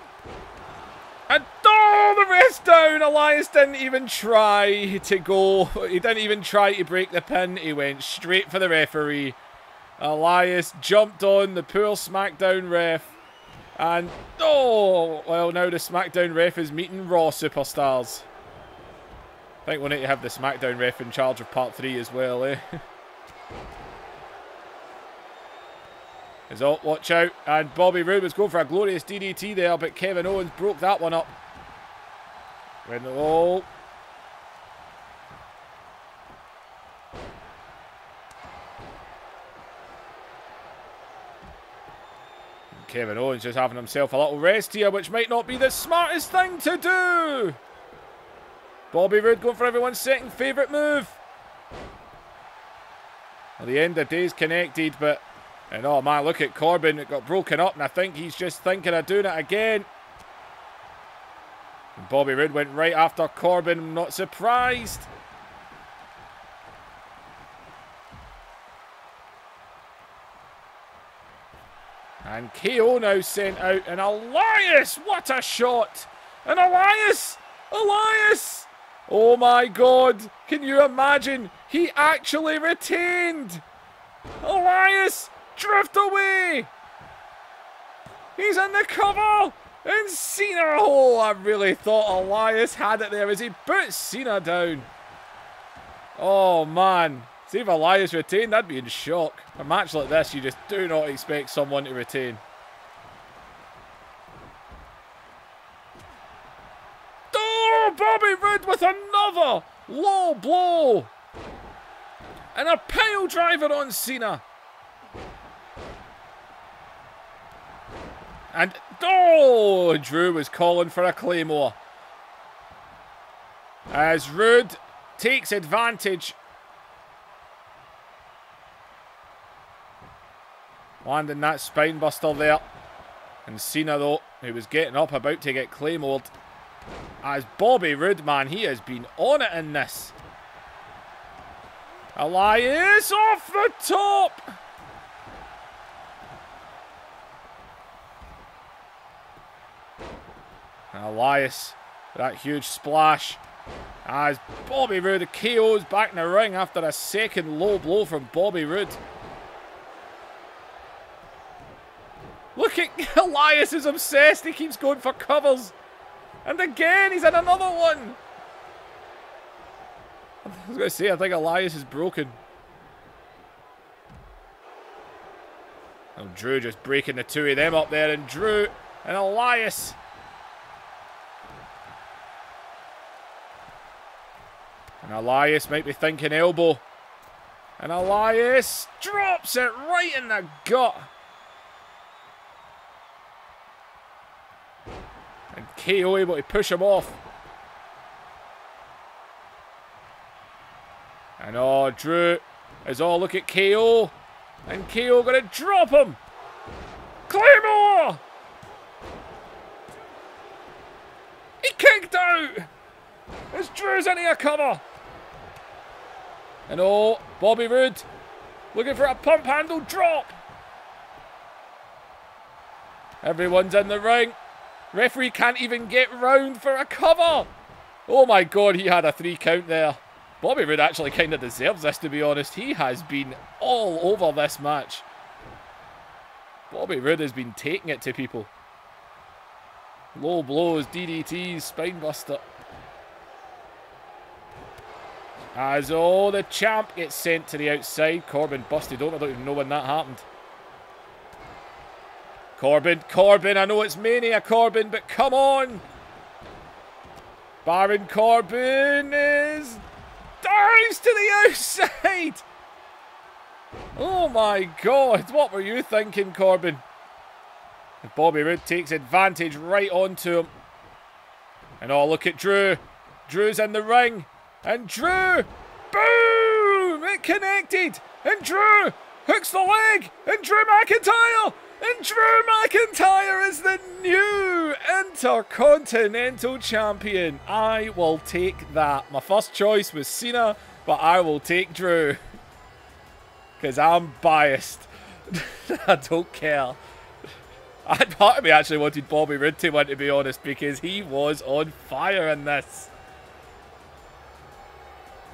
And oh, the ref's down. Elias didn't even try to go. He didn't even try to break the pin. He went straight for the referee. Elias jumped on the poor SmackDown ref. And oh, well, now the SmackDown ref is meeting Raw superstars. I think we'll need to have the SmackDown ref in charge of part 3 as well, eh? Oh, watch out. And Bobby Roode was going for a glorious DDT there, but Kevin Owens broke that one up. Oh. Kevin Owens just having himself a little rest here, which might not be the smartest thing to do. Bobby Roode going for everyone's second favourite move. At the end, the day's connected, but... And oh man, look at Corbin. It got broken up, and I think he's just thinking of doing it again. And Bobby Roode went right after Corbin. I'm not surprised. And KO now sent out. And Elias! What a shot! And Elias! Elias! Oh my God! Can you imagine? He actually retained! Elias! Drift away! He's in the cover! And Cena! Oh, I really thought Elias had it there as he put Cena down. Oh man. See if Elias retained, I'd be in shock. A match like this, you just do not expect someone to retain. Oh, Bobby Roode with another low blow. And a pile driver on Cena. And, oh, Drew was calling for a Claymore. As Roode takes advantage. Landing that spine buster there. And Cena, though, who was getting up, about to get Claymored. As Bobby Roode, man, he has been on it in this. Elias off the top. And Elias, that huge splash. As Bobby Roode KO's back in the ring after a second low blow from Bobby Roode. Look at Elias is obsessed. He keeps going for covers. And again, he's had another one. I was going to say, I think Elias is broken. And Drew just breaking the two of them up there. And Drew and Elias. And Elias might be thinking elbow. And Elias drops it right in the gut. And KO able to push him off. And oh, Drew is all look at KO. And KO going to drop him. Claymore! He kicked out. As Drew's into a cover. And oh, Bobby Roode looking for a pump handle drop. Everyone's in the ring. Referee can't even get round for a cover. Oh my God, he had a 3 count there. Bobby Roode actually kind of deserves this, to be honest. He has been all over this match. Bobby Roode has been taking it to people. Low blows, DDTs, spinebuster. As oh, the champ gets sent to the outside. Corbin busted over. I don't even know when that happened. Corbin, I know it's Mania Corbin, but come on. Baron Corbin is... dives to the outside. Oh my God, what were you thinking, Corbin? And Bobby Roode takes advantage right onto him. And oh, look at Drew. Drew's in the ring. And Drew, boom, it connected. And Drew hooks the leg. And Drew McIntyre. And Drew McIntyre is the new Intercontinental Champion. I will take that. My first choice was Cena, but I will take Drew. Because I'm biased. I don't care. Part of me actually wanted Bobby Roode to win, to be honest, because he was on fire in this.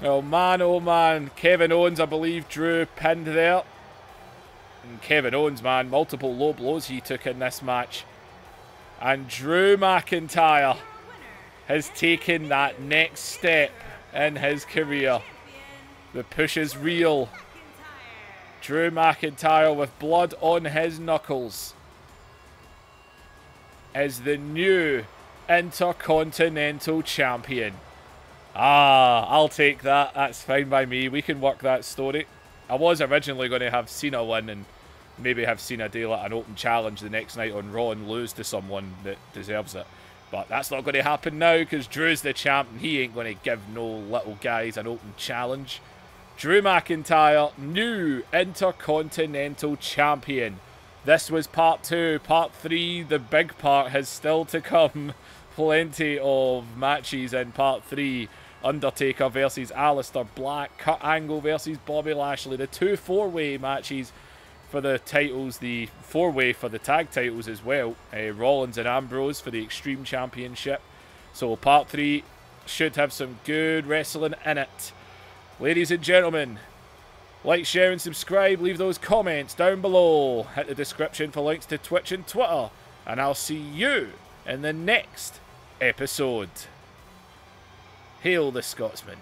Oh man, Kevin Owens, I believe, Drew pinned there. And Kevin Owens, man, multiple low blows he took in this match. And Drew McIntyre has taken that next step in his career. The push is real. Drew McIntyre with blood on his knuckles is the new Intercontinental Champion. Ah, I'll take that. That's fine by me. We can work that story. I was originally going to have Cena win and maybe have Cena do like an open challenge the next night on Raw and lose to someone that deserves it. But that's not going to happen now because Drew's the champ and he ain't going to give no little guys an open challenge. Drew McIntyre, new Intercontinental Champion. This was part 2. Part 3, the big part, has still to come. Plenty of matches in part 3. Undertaker versus Aleister Black, Kurt Angle versus Bobby Lashley, the 2 4-way matches for the titles, the 4-way for the tag titles as well. Rollins and Ambrose for the Extreme Championship. So part 3 should have some good wrestling in it. Ladies and gentlemen, like, share and subscribe. Leave those comments down below. Hit the description for links to Twitch and Twitter. And I'll see you in the next episode. Hail the Scotsman.